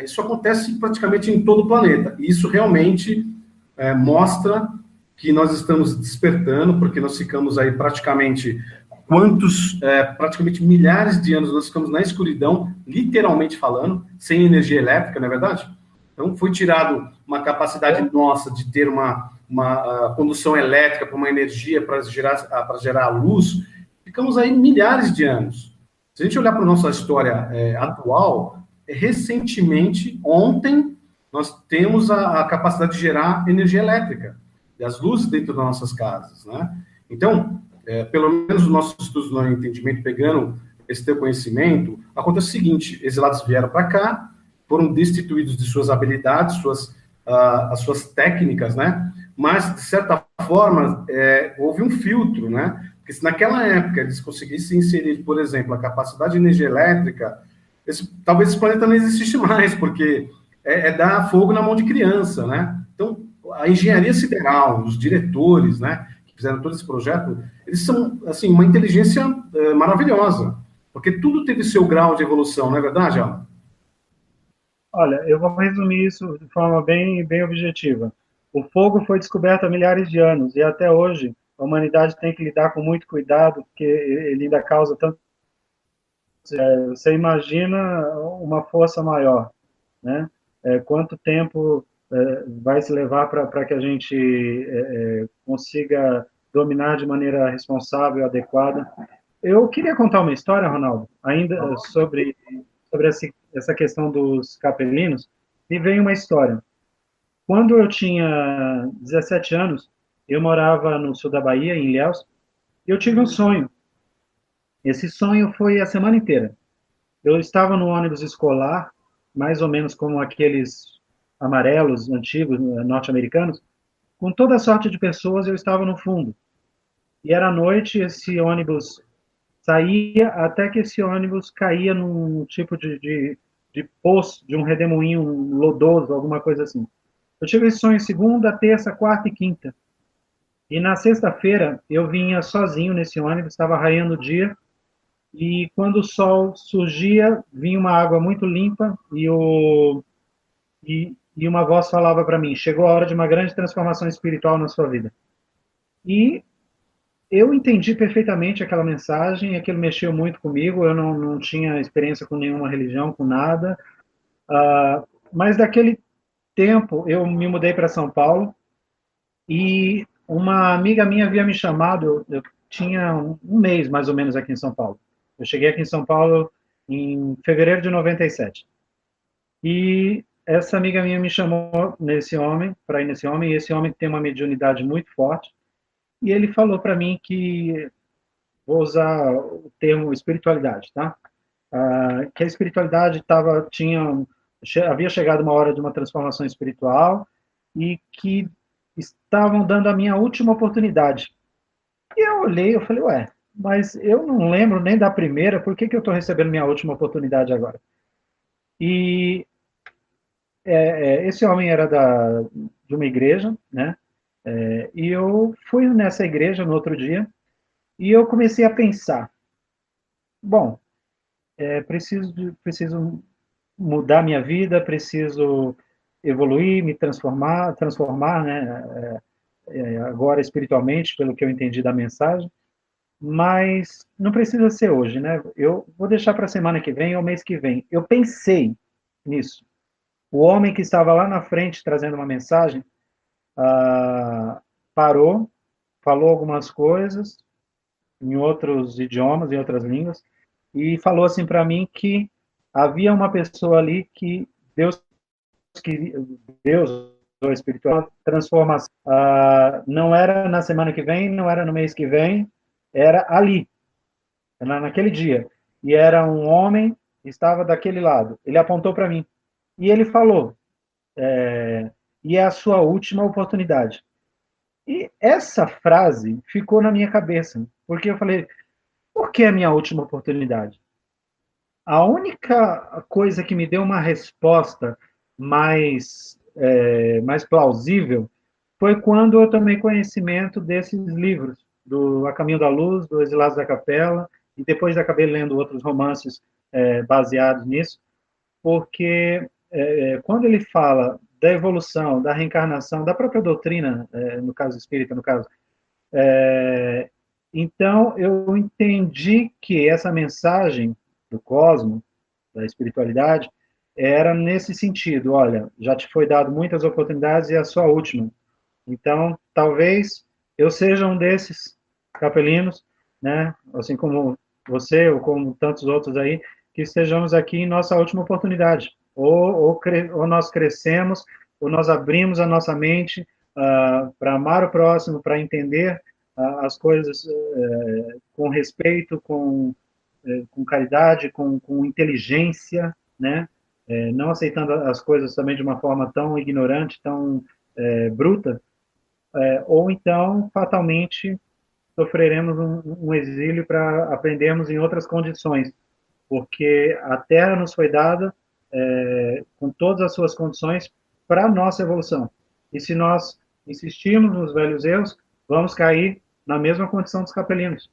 isso acontece praticamente em todo o planeta. E isso realmente mostra que nós estamos despertando, porque nós ficamos aí praticamente praticamente milhares de anos nós ficamos na escuridão, literalmente falando, sem energia elétrica, não é verdade? Então, foi tirado uma capacidade nossa de ter uma condução elétrica para uma energia para gerar luz. Ficamos aí milhares de anos. Se a gente olhar para a nossa história atual, recentemente, ontem, nós temos a capacidade de gerar energia elétrica, e as luzes dentro das nossas casas, né? Então, pelo menos os nossos estudos no entendimento, pegando esse teu conhecimento, acontece o seguinte: exilados vieram para cá, foram destituídos de suas habilidades, as suas técnicas, né? Mas, de certa forma, houve um filtro, né? Porque se naquela época eles conseguissem inserir, por exemplo, a capacidade de energia elétrica, talvez esse planeta não existisse mais, porque dar fogo na mão de criança, né? Então, a engenharia sideral, os diretores, né, que fizeram todo esse projeto, eles são, assim, uma inteligência maravilhosa, porque tudo teve seu grau de evolução, não é verdade, Alan? Olha, eu vou resumir isso de forma bem objetiva. O fogo foi descoberto há milhares de anos e até hoje a humanidade tem que lidar com muito cuidado, porque ele ainda causa tanto. Você imagina uma força maior, né? Quanto tempo vai se levar para que a gente consiga dominar de maneira responsável, adequada? Eu queria contar uma história, Ronaldo, ainda sobre essa questão dos capelinos. Me veio uma história. Quando eu tinha 17 anos, eu morava no sul da Bahia, em Ilhéus, e eu tive um sonho. Esse sonho foi a semana inteira. Eu estava no ônibus escolar, mais ou menos como aqueles amarelos antigos norte-americanos, com toda a sorte de pessoas, eu estava no fundo. E era noite, esse ônibus saía até que esse ônibus caía num tipo de poço, de um redemoinho lodoso, alguma coisa assim. Eu tive esse sonho segunda, terça, quarta e quinta. E na sexta-feira eu vinha sozinho nesse ônibus, estava raiando o dia, e quando o sol surgia, vinha uma água muito limpa e uma voz falava para mim: chegou a hora de uma grande transformação espiritual na sua vida. E eu entendi perfeitamente aquela mensagem, aquilo mexeu muito comigo, eu não tinha experiência com nenhuma religião, com nada, mas daquele tempo eu me mudei para São Paulo e uma amiga minha havia me chamado, eu tinha um mês mais ou menos aqui em São Paulo. Eu cheguei aqui em São Paulo em fevereiro de 97. E essa amiga minha me chamou para ir nesse homem, e esse homem tem uma mediunidade muito forte, e ele falou para mim que, vou usar o termo espiritualidade, tá? Que a espiritualidade havia chegado uma hora de uma transformação espiritual e que estavam dando a minha última oportunidade. E eu olhei, eu falei, ué, mas eu não lembro nem da primeira, por que eu estou recebendo minha última oportunidade agora? E esse homem era de uma igreja, né? E eu fui nessa igreja no outro dia e eu comecei a pensar, bom, preciso mudar minha vida, preciso evoluir, me transformar, né, agora espiritualmente, pelo que eu entendi da mensagem, mas não precisa ser hoje, né? Eu vou deixar para a semana que vem ou mês que vem. Eu pensei nisso. O homem que estava lá na frente trazendo uma mensagem parou, falou algumas coisas em outros idiomas, em outras línguas, e falou assim para mim que havia uma pessoa ali que Deus queria, Deus ou espiritual, transformação. Não era na semana que vem, não era no mês que vem, era ali, era naquele dia. E era um homem, estava daquele lado. Ele apontou para mim. E ele falou, e é a sua última oportunidade. E essa frase ficou na minha cabeça, porque eu falei, por que a minha última oportunidade? A única coisa que me deu uma resposta mais plausível foi quando eu tomei conhecimento desses livros, do A Caminho da Luz, do Exilados da Capela, e depois acabei lendo outros romances baseados nisso, porque quando ele fala da evolução, da reencarnação, da própria doutrina, no caso espírita, no caso, então eu entendi que essa mensagem do cosmos, da espiritualidade, era nesse sentido, olha, já te foi dado muitas oportunidades e é a sua última. Então, talvez eu seja um desses capelinos, né? Assim como você ou como tantos outros aí, que estejamos aqui em nossa última oportunidade. Ou nós crescemos, ou nós abrimos a nossa mente para amar o próximo, para entender as coisas com respeito, com caridade, com inteligência, né? Não aceitando as coisas também de uma forma tão ignorante, tão bruta, ou então, fatalmente, sofreremos um exílio para aprendermos em outras condições, porque a Terra nos foi dada com todas as suas condições para a nossa evolução. E se nós insistirmos nos velhos erros, vamos cair na mesma condição dos capelinos.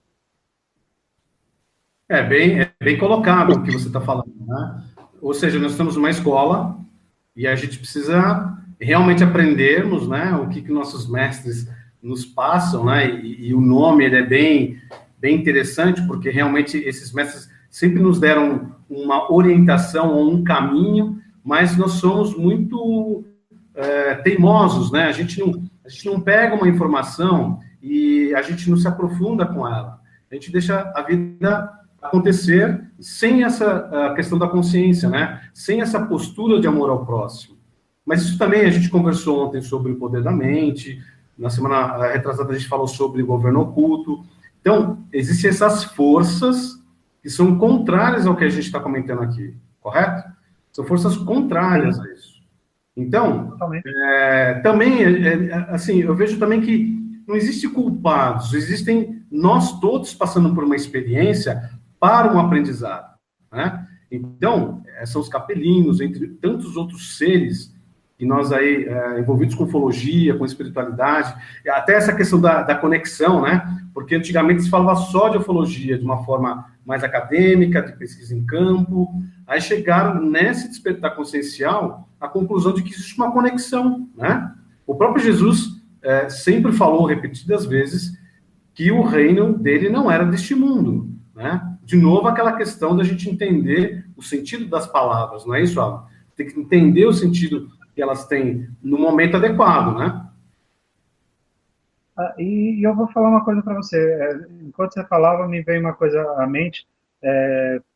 É bem colocado o que você está falando, né? Ou seja, nós estamos numa escola e a gente precisa realmente aprendermos, né, o que nossos mestres nos passam, né, e o nome ele é bem interessante, porque realmente esses mestres sempre nos deram uma orientação ou um caminho, mas nós somos muito teimosos, né, a gente não pega uma informação e a gente não se aprofunda com ela, a gente deixa a vida acontecer sem essa questão da consciência, né, sem essa postura de amor ao próximo. Mas isso também a gente conversou ontem sobre o poder da mente, na semana retrasada a gente falou sobre o governo oculto. Então, existem essas forças que são contrárias ao que a gente está comentando aqui, correto? São forças contrárias a isso. Então, também, assim, eu vejo também que não existe culpados, existem nós todos passando por uma experiência para um aprendizado, né? Então, são os capelinos, entre tantos outros seres que nós aí, envolvidos com ufologia, com espiritualidade, até essa questão da conexão, né? Porque antigamente se falava só de ufologia, de uma forma mais acadêmica, de pesquisa em campo, aí chegaram nesse despertar consciencial à conclusão de que existe uma conexão, né? O próprio Jesus sempre falou repetidas vezes que o reino dele não era deste mundo, né? De novo, aquela questão da gente entender o sentido das palavras, não é isso, Alan? Tem que entender o sentido que elas têm no momento adequado, né? E eu vou falar uma coisa para você. Enquanto você falava, me veio uma coisa à mente.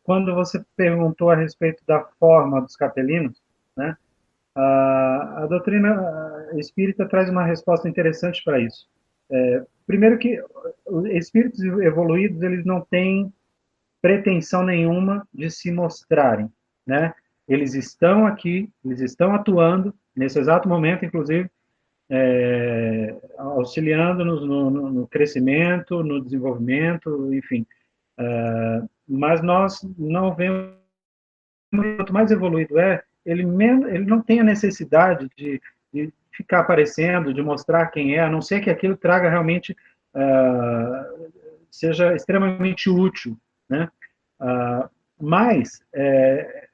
Quando você perguntou a respeito da forma dos capelinos, né? A doutrina espírita traz uma resposta interessante para isso. Primeiro que os espíritos evoluídos, eles não têm pretensão nenhuma de se mostrarem, né? Eles estão aqui, eles estão atuando, nesse exato momento, inclusive, auxiliando-nos no crescimento, no desenvolvimento, enfim. Mas nós não vemos, quanto mais evoluído ele não tem a necessidade de ficar aparecendo, de mostrar quem é, a não ser que aquilo traga realmente, seja extremamente útil, né? Mas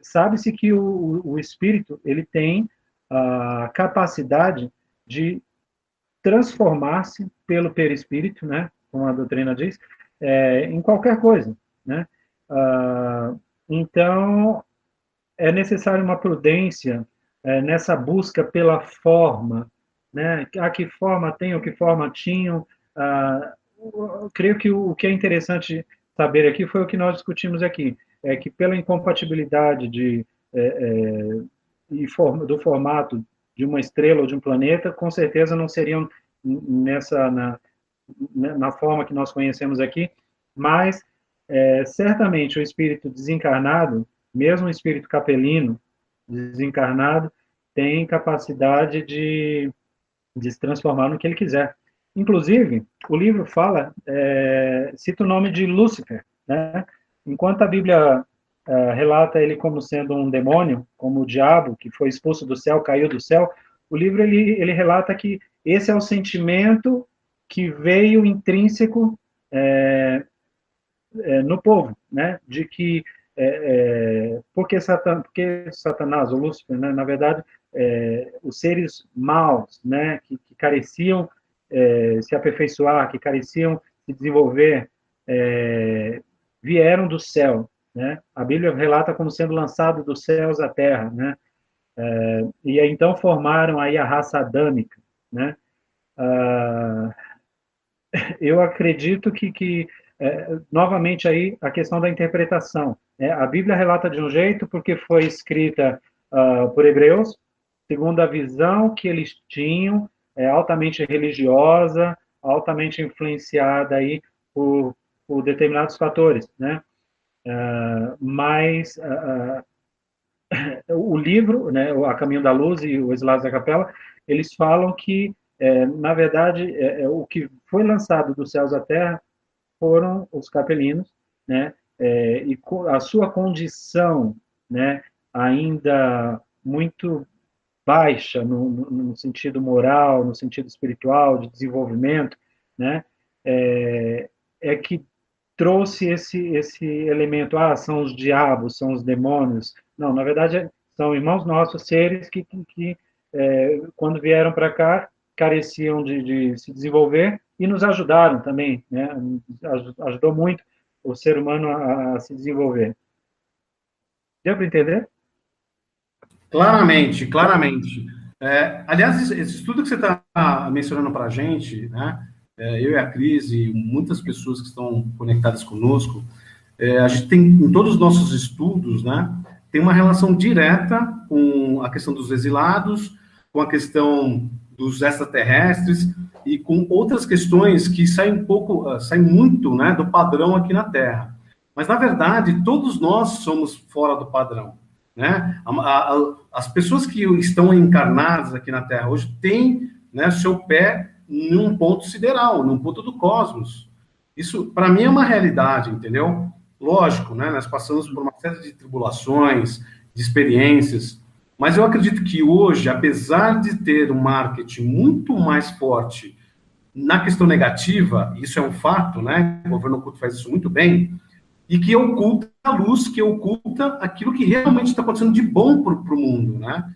sabe-se que o espírito ele tem a capacidade de transformar-se pelo perispírito, né, como a doutrina diz, em qualquer coisa, né? Então, é necessário uma prudência nessa busca pela forma, né? A que forma tem, o que forma tinham. Eu creio que o que é interessante saber aqui foi o que nós discutimos aqui, é que pela incompatibilidade do formato de uma estrela ou de um planeta, com certeza não seriam na forma que nós conhecemos aqui, mas certamente o espírito desencarnado, mesmo o espírito capelino desencarnado, tem capacidade de se transformar no que ele quiser. Inclusive, o livro cita o nome de Lúcifer, né? Enquanto a Bíblia relata ele como sendo um demônio, como o diabo que foi expulso do céu, caiu do céu, o livro ele relata que esse é o sentimento que veio intrínseco no povo, né? De que porque Satanás, ou Lúcifer, né? Na verdade, os seres maus, né? Que careciam se aperfeiçoar, que careciam se desenvolver, vieram do céu, né? A Bíblia relata como sendo lançado dos céus à terra, né? E aí, então formaram aí a raça adâmica, né? Eu acredito que novamente aí a questão da interpretação. A Bíblia relata de um jeito porque foi escrita por hebreus, segundo a visão que eles tinham, altamente religiosa, altamente influenciada aí por determinados fatores, né? Mas o livro, né, A Caminho da Luz e o Exilados da Capela, eles falam que, na verdade, o que foi lançado dos céus à terra foram os capelinos, né, e a sua condição, né, ainda muito baixa no sentido moral, no sentido espiritual, de desenvolvimento, né, que trouxe esse elemento, são os diabos, são os demônios. Não, na verdade, são irmãos nossos, seres que quando vieram para cá, careciam de se desenvolver e nos ajudaram também, né? Ajudou muito o ser humano a se desenvolver. Deu para entender? Claramente, claramente. Aliás, esse estudo que você está mencionando para a gente, né? Eu e a Cris e muitas pessoas que estão conectadas conosco, a gente tem, em todos os nossos estudos, né, tem uma relação direta com a questão dos exilados, com a questão dos extraterrestres e com outras questões que saem muito, né, do padrão aqui na Terra. Mas, na verdade, todos nós somos fora do padrão, né? As pessoas que estão encarnadas aqui na Terra hoje têm, né, seu pé num ponto sideral, num ponto do cosmos. Isso, para mim, é uma realidade, entendeu? Lógico, né? Nós passamos por uma série de tribulações, de experiências, mas eu acredito que hoje, apesar de ter um marketing muito mais forte na questão negativa, isso é um fato, né? O governo oculto faz isso muito bem, e que oculta a luz, que oculta aquilo que realmente está acontecendo de bom para o mundo, né?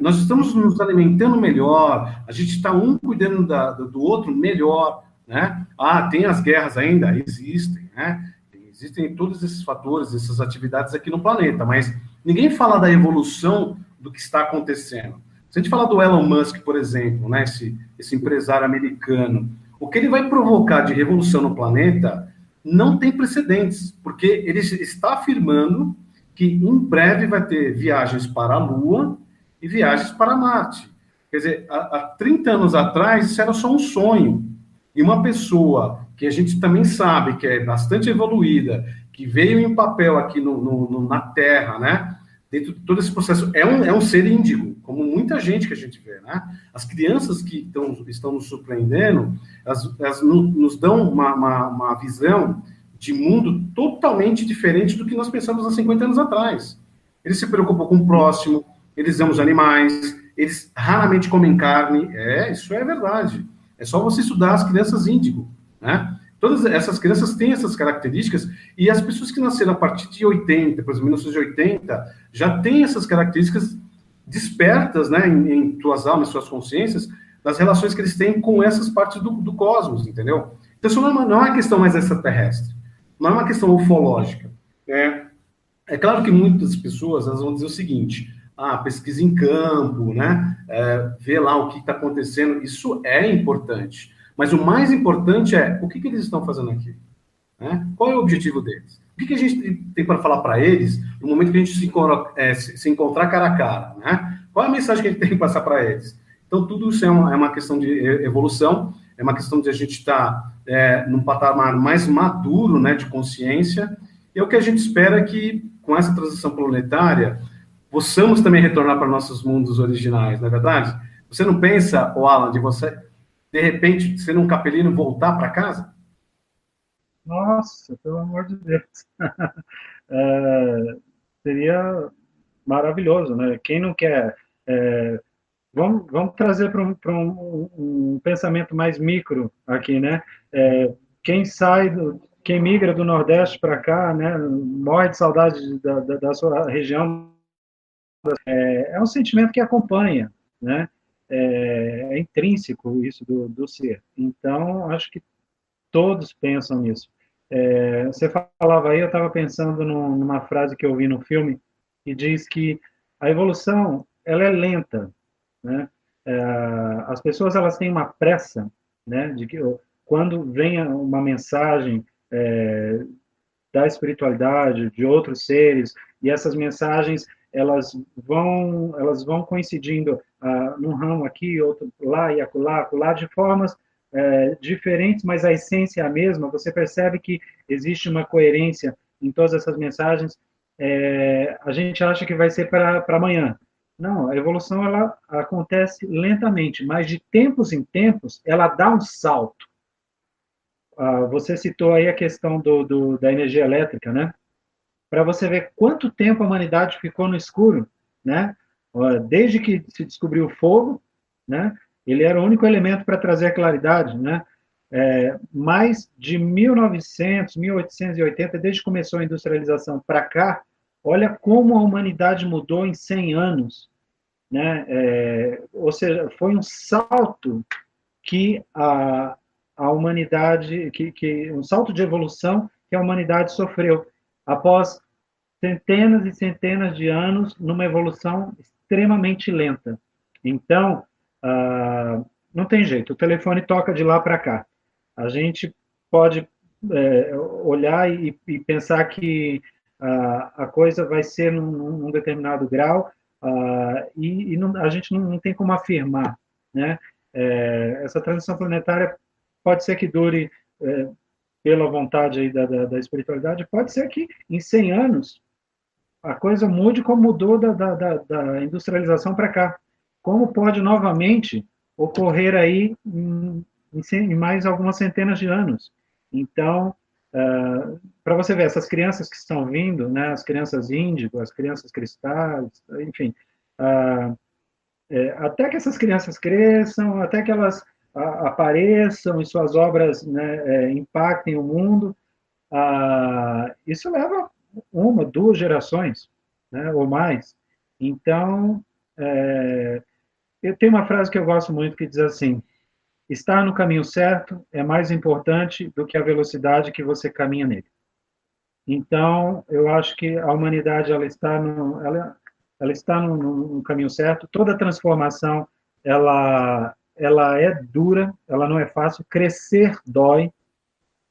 Nós estamos nos alimentando melhor, a gente está um cuidando do outro melhor, né? Tem as guerras ainda? Existem, né? Existem todos esses fatores, essas atividades aqui no planeta, mas ninguém fala da evolução do que está acontecendo. Se a gente falar do Elon Musk, por exemplo, né, esse empresário americano, o que ele vai provocar de revolução no planeta não tem precedentes, porque ele está afirmando que em breve vai ter viagens para a Lua e viagens para Marte. Quer dizer, há 30 anos atrás, isso era só um sonho. E uma pessoa que a gente também sabe que é bastante evoluída, que veio em papel aqui na Terra, né? Dentro de todo esse processo, é um ser índigo, como muita gente que a gente vê, né? As crianças que estão nos surpreendendo, elas nos dão uma visão de mundo totalmente diferente do que nós pensamos há 50 anos atrás. Eles se preocupam com o próximo, eles amam os animais, eles raramente comem carne. Isso é verdade. É só você estudar as crianças índigo, né? Todas essas crianças têm essas características, e as pessoas que nasceram a partir de 80, por exemplo, 1980, já têm essas características despertas, né, em tuas almas, em suas consciências, das relações que eles têm com essas partes do cosmos, entendeu? Então, isso não é uma questão mais extraterrestre, não é uma questão ufológica. É claro que muitas pessoas elas vão dizer o seguinte: pesquisa em campo, né? Ver lá o que está acontecendo, isso é importante. Mas o mais importante é o que eles estão fazendo aqui, né? Qual é o objetivo deles? O que a gente tem para falar para eles no momento que a gente se encontrar cara a cara, né? Qual é a mensagem que a gente tem que passar para eles? Então, tudo isso é uma questão de evolução, é uma questão de a gente estar num patamar mais maduro, né, de consciência, e é o que a gente espera que, com essa transição planetária, possamos também retornar para nossos mundos originais, não é verdade? Você não pensa, Alan, de você, de repente, sendo um capelino, voltar para casa? Nossa, pelo amor de Deus. Seria maravilhoso, né? Quem não quer? Vamos trazer para um pensamento mais micro aqui, né? Quem quem migra do Nordeste para cá, né? Morre de saudade da sua região. É um sentimento que acompanha, né? É intrínseco isso do ser. Então, acho que todos pensam nisso. Você falava aí, eu estava pensando numa frase que eu vi no filme, que diz que a evolução ela é lenta, né? As pessoas elas têm uma pressa, né? De que quando vem uma mensagem da espiritualidade, de outros seres, e essas mensagens elas vão coincidindo num ramo aqui, outro lá e acolá, de formas diferentes, mas a essência é a mesma. Você percebe que existe uma coerência em todas essas mensagens. A gente acha que vai ser para amanhã. Não, a evolução ela acontece lentamente, mas de tempos em tempos ela dá um salto. Você citou aí a questão da energia elétrica, né? Para você ver quanto tempo a humanidade ficou no escuro, né? Desde que se descobriu o fogo, né? Ele era o único elemento para trazer a claridade, né? Mais de 1900, 1880, desde que começou a industrialização para cá, olha como a humanidade mudou em 100 anos, né? Ou seja, foi um salto que a humanidade, um salto de evolução que a humanidade sofreu após centenas e centenas de anos numa evolução extremamente lenta. Então, não tem jeito, o telefone toca de lá para cá. A gente pode olhar e pensar que a coisa vai ser num determinado grau, e a gente não tem como afirmar, né? Essa transição planetária pode ser que dure pela vontade aí da espiritualidade, pode ser que em 100 anos a coisa mude como mudou da industrialização para cá. Como pode novamente ocorrer aí em mais algumas centenas de anos. Então, para você ver, essas crianças que estão vindo, né, as crianças índigo, as crianças cristais, enfim, até que essas crianças cresçam, até que elas apareçam e suas obras, né, impactem o mundo, isso leva uma, duas gerações, né, ou mais. Então, eu tenho uma frase que eu gosto muito que diz assim: estar no caminho certo é mais importante do que a velocidade que você caminha nele. Então, eu acho que a humanidade ela está no caminho certo. Toda transformação ela é dura, ela não é fácil. Crescer dói,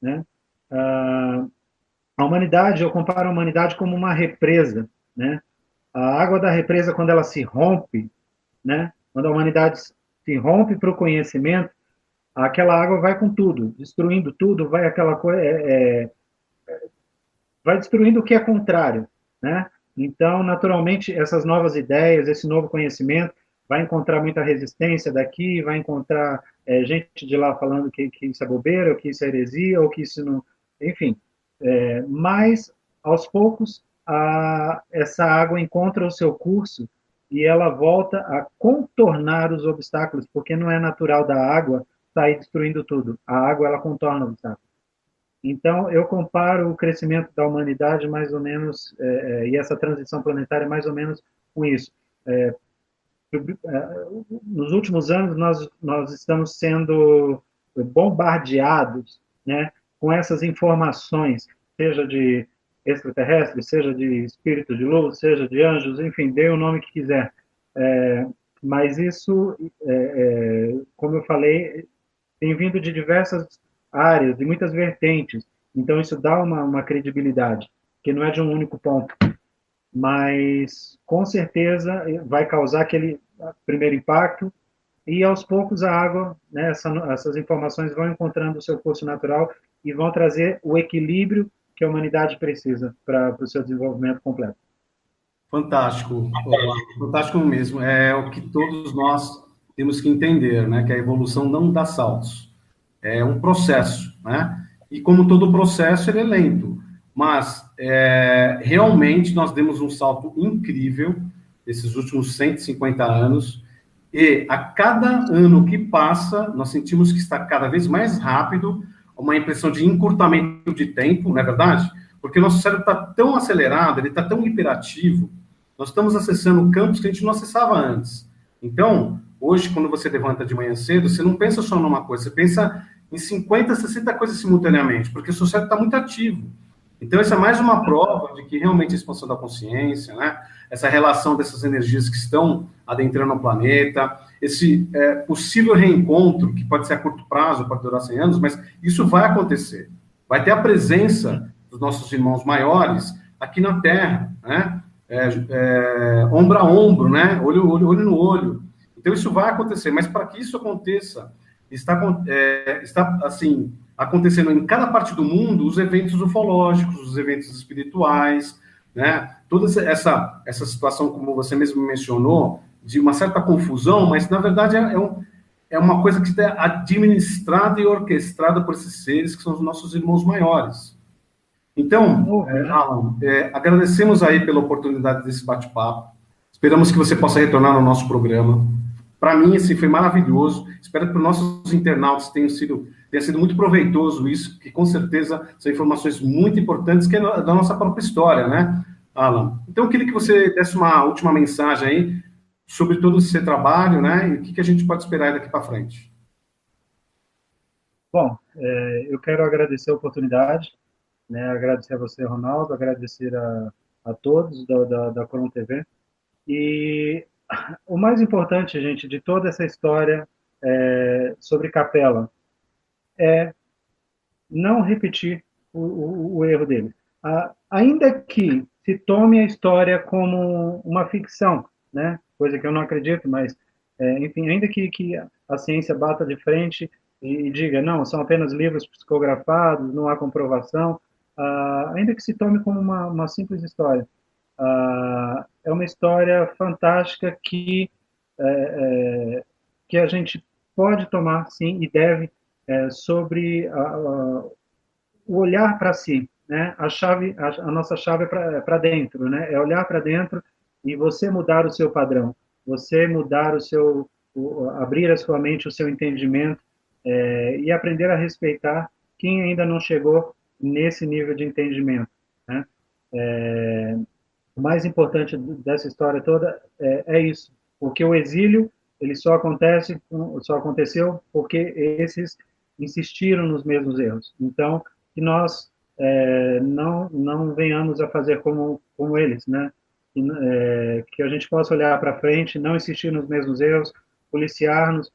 né? A humanidade, eu comparo a humanidade como uma represa, né? A água da represa, quando ela se rompe, né? Quando a humanidade se rompe para o conhecimento, aquela água vai com tudo, destruindo tudo, vai aquela coisa, vai destruindo o que é contrário, né? Então, naturalmente, essas novas ideias, esse novo conhecimento, vai encontrar muita resistência daqui, vai encontrar gente de lá falando que isso é bobeira, ou que isso é heresia, ou que isso não... Enfim, mas, aos poucos, essa água encontra o seu curso e ela volta a contornar os obstáculos, porque não é natural da água sair destruindo tudo. A água, ela contorna obstáculos. Então, eu comparo o crescimento da humanidade mais ou menos, e essa transição planetária mais ou menos com isso. nos últimos anos, nós estamos sendo bombardeados, né, com essas informações, seja de extraterrestres, seja de espírito de luz, seja de anjos, enfim, dê o nome que quiser. Mas isso, como eu falei, tem vindo de diversas áreas, de muitas vertentes. Então, isso dá uma credibilidade, que não é de um único ponto. Mas, com certeza, vai causar aquele primeiro impacto, e, aos poucos, a água, né, essas informações vão encontrando o seu curso natural e vão trazer o equilíbrio que a humanidade precisa para o seu desenvolvimento completo. Fantástico, fantástico mesmo. É o que todos nós temos que entender, né? Que a evolução não dá saltos, é um processo, né? E como todo processo, ele é lento, mas realmente nós demos um salto incrível nesses últimos 150 anos, e a cada ano que passa, nós sentimos que está cada vez mais rápido, uma impressão de encurtamento de tempo, não é verdade? Porque o nosso cérebro está tão acelerado, ele está tão hiperativo, nós estamos acessando campos que a gente não acessava antes. Então, hoje, quando você levanta de manhã cedo, você não pensa só numa coisa, você pensa em 50, 60 coisas simultaneamente, porque o seu cérebro está muito ativo. Então, essa é mais uma prova de que realmente a expansão da consciência, né? Essa relação dessas energias que estão adentrando o planeta, esse possível reencontro, que pode ser a curto prazo, pode durar 100 anos, mas isso vai acontecer. Vai ter a presença dos nossos irmãos maiores aqui na Terra, né? Ombro a ombro, né? Olho no olho. Então, isso vai acontecer, mas para que isso aconteça, está assim, acontecendo em cada parte do mundo os eventos ufológicos, os eventos espirituais, né? Toda essa situação, como você mesmo mencionou, de uma certa confusão, mas, na verdade, é uma coisa que está administrada e orquestrada por esses seres que são os nossos irmãos maiores. Então, Alan, agradecemos aí pela oportunidade desse bate-papo. Esperamos que você possa retornar no nosso programa. Para mim, assim, foi maravilhoso. Espero que para os nossos internautas tenha sido muito proveitoso isso, que com certeza são informações muito importantes que é da nossa própria história, né, Alan? Então, eu queria que você desse uma última mensagem aí sobre todo esse trabalho, né, e o que a gente pode esperar daqui para frente. Bom, eu quero agradecer a oportunidade, né, agradecer a você, Ronaldo, agradecer a todos da Coron TV. E o mais importante, gente, de toda essa história sobre Capela é não repetir o erro dele. Ainda que se tome a história como uma ficção, né, coisa que eu não acredito, mas, enfim, ainda que a ciência bata de frente e diga, não, são apenas livros psicografados, não há comprovação, ainda que se tome como uma simples história, é uma história fantástica que a gente pode tomar, sim, e deve, sobre o olhar para si, né? A nossa chave é para dentro, né? É olhar para dentro e você mudar o seu padrão, você mudar abrir a sua mente, o seu entendimento, e aprender a respeitar quem ainda não chegou nesse nível de entendimento, né? O mais importante dessa história toda é isso, porque o exílio ele só aconteceu porque esses insistiram nos mesmos erros. Então, que nós não venhamos a fazer como eles, né? Que a gente possa olhar para frente, não insistir nos mesmos erros, policiar-nos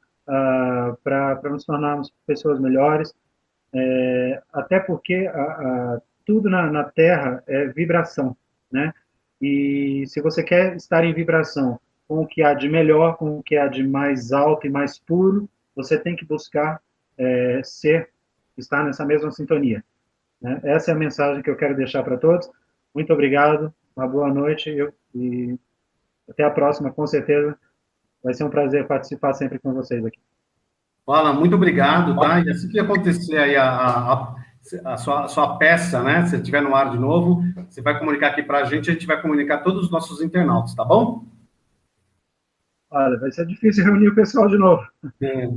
para nos tornarmos pessoas melhores, até porque tudo na Terra é vibração, né? E se você quer estar em vibração com o que há de melhor, com o que há de mais alto e mais puro, você tem que buscar estar nessa mesma sintonia, né? Essa é a mensagem que eu quero deixar para todos. Muito obrigado, uma boa noite e até a próxima, com certeza. Vai ser um prazer participar sempre com vocês aqui. Alan, muito obrigado, tá? E assim que acontecer aí a sua peça, né? Se estiver no ar de novo, você vai comunicar aqui para a gente vai comunicar a todos os nossos internautas, tá bom? Olha, vai ser difícil reunir o pessoal de novo,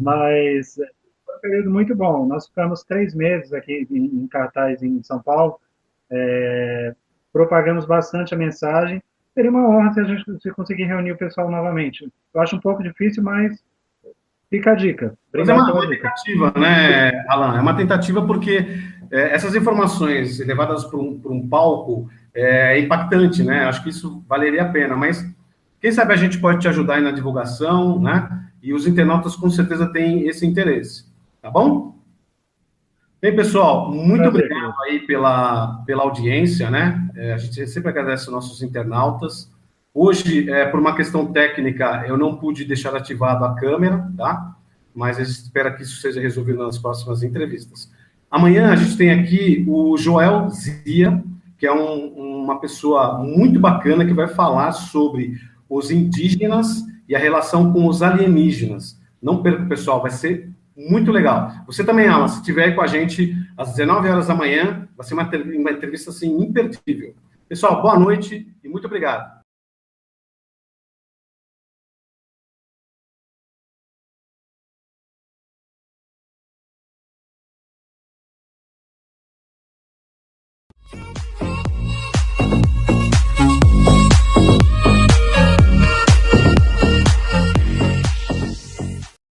mas foi um período muito bom. Nós ficamos 3 meses aqui em cartaz em São Paulo, propagamos bastante a mensagem, seria uma honra se conseguir reunir o pessoal novamente. Eu acho um pouco difícil, mas fica a dica. Obrigado. Mas é uma tentativa, né, Alan? É uma tentativa porque essas informações levadas para um palco é impactante, né? Acho que isso valeria a pena, mas quem sabe a gente pode te ajudar aí na divulgação, né? E os internautas com certeza têm esse interesse, tá bom? Bem, pessoal, muito obrigado aí pela audiência, né? A gente sempre agradece aos nossos internautas. Hoje, por uma questão técnica, eu não pude deixar ativado a câmera, tá? Mas a gente espera que isso seja resolvido nas próximas entrevistas. Amanhã a gente tem aqui o Joel Zia, que é uma pessoa muito bacana que vai falar sobre os indígenas e a relação com os alienígenas. Não perca, pessoal, vai ser muito legal. Você também, Alan, se estiver aí com a gente às 19 horas da manhã, vai ser uma entrevista assim, imperdível. Pessoal, boa noite e muito obrigado.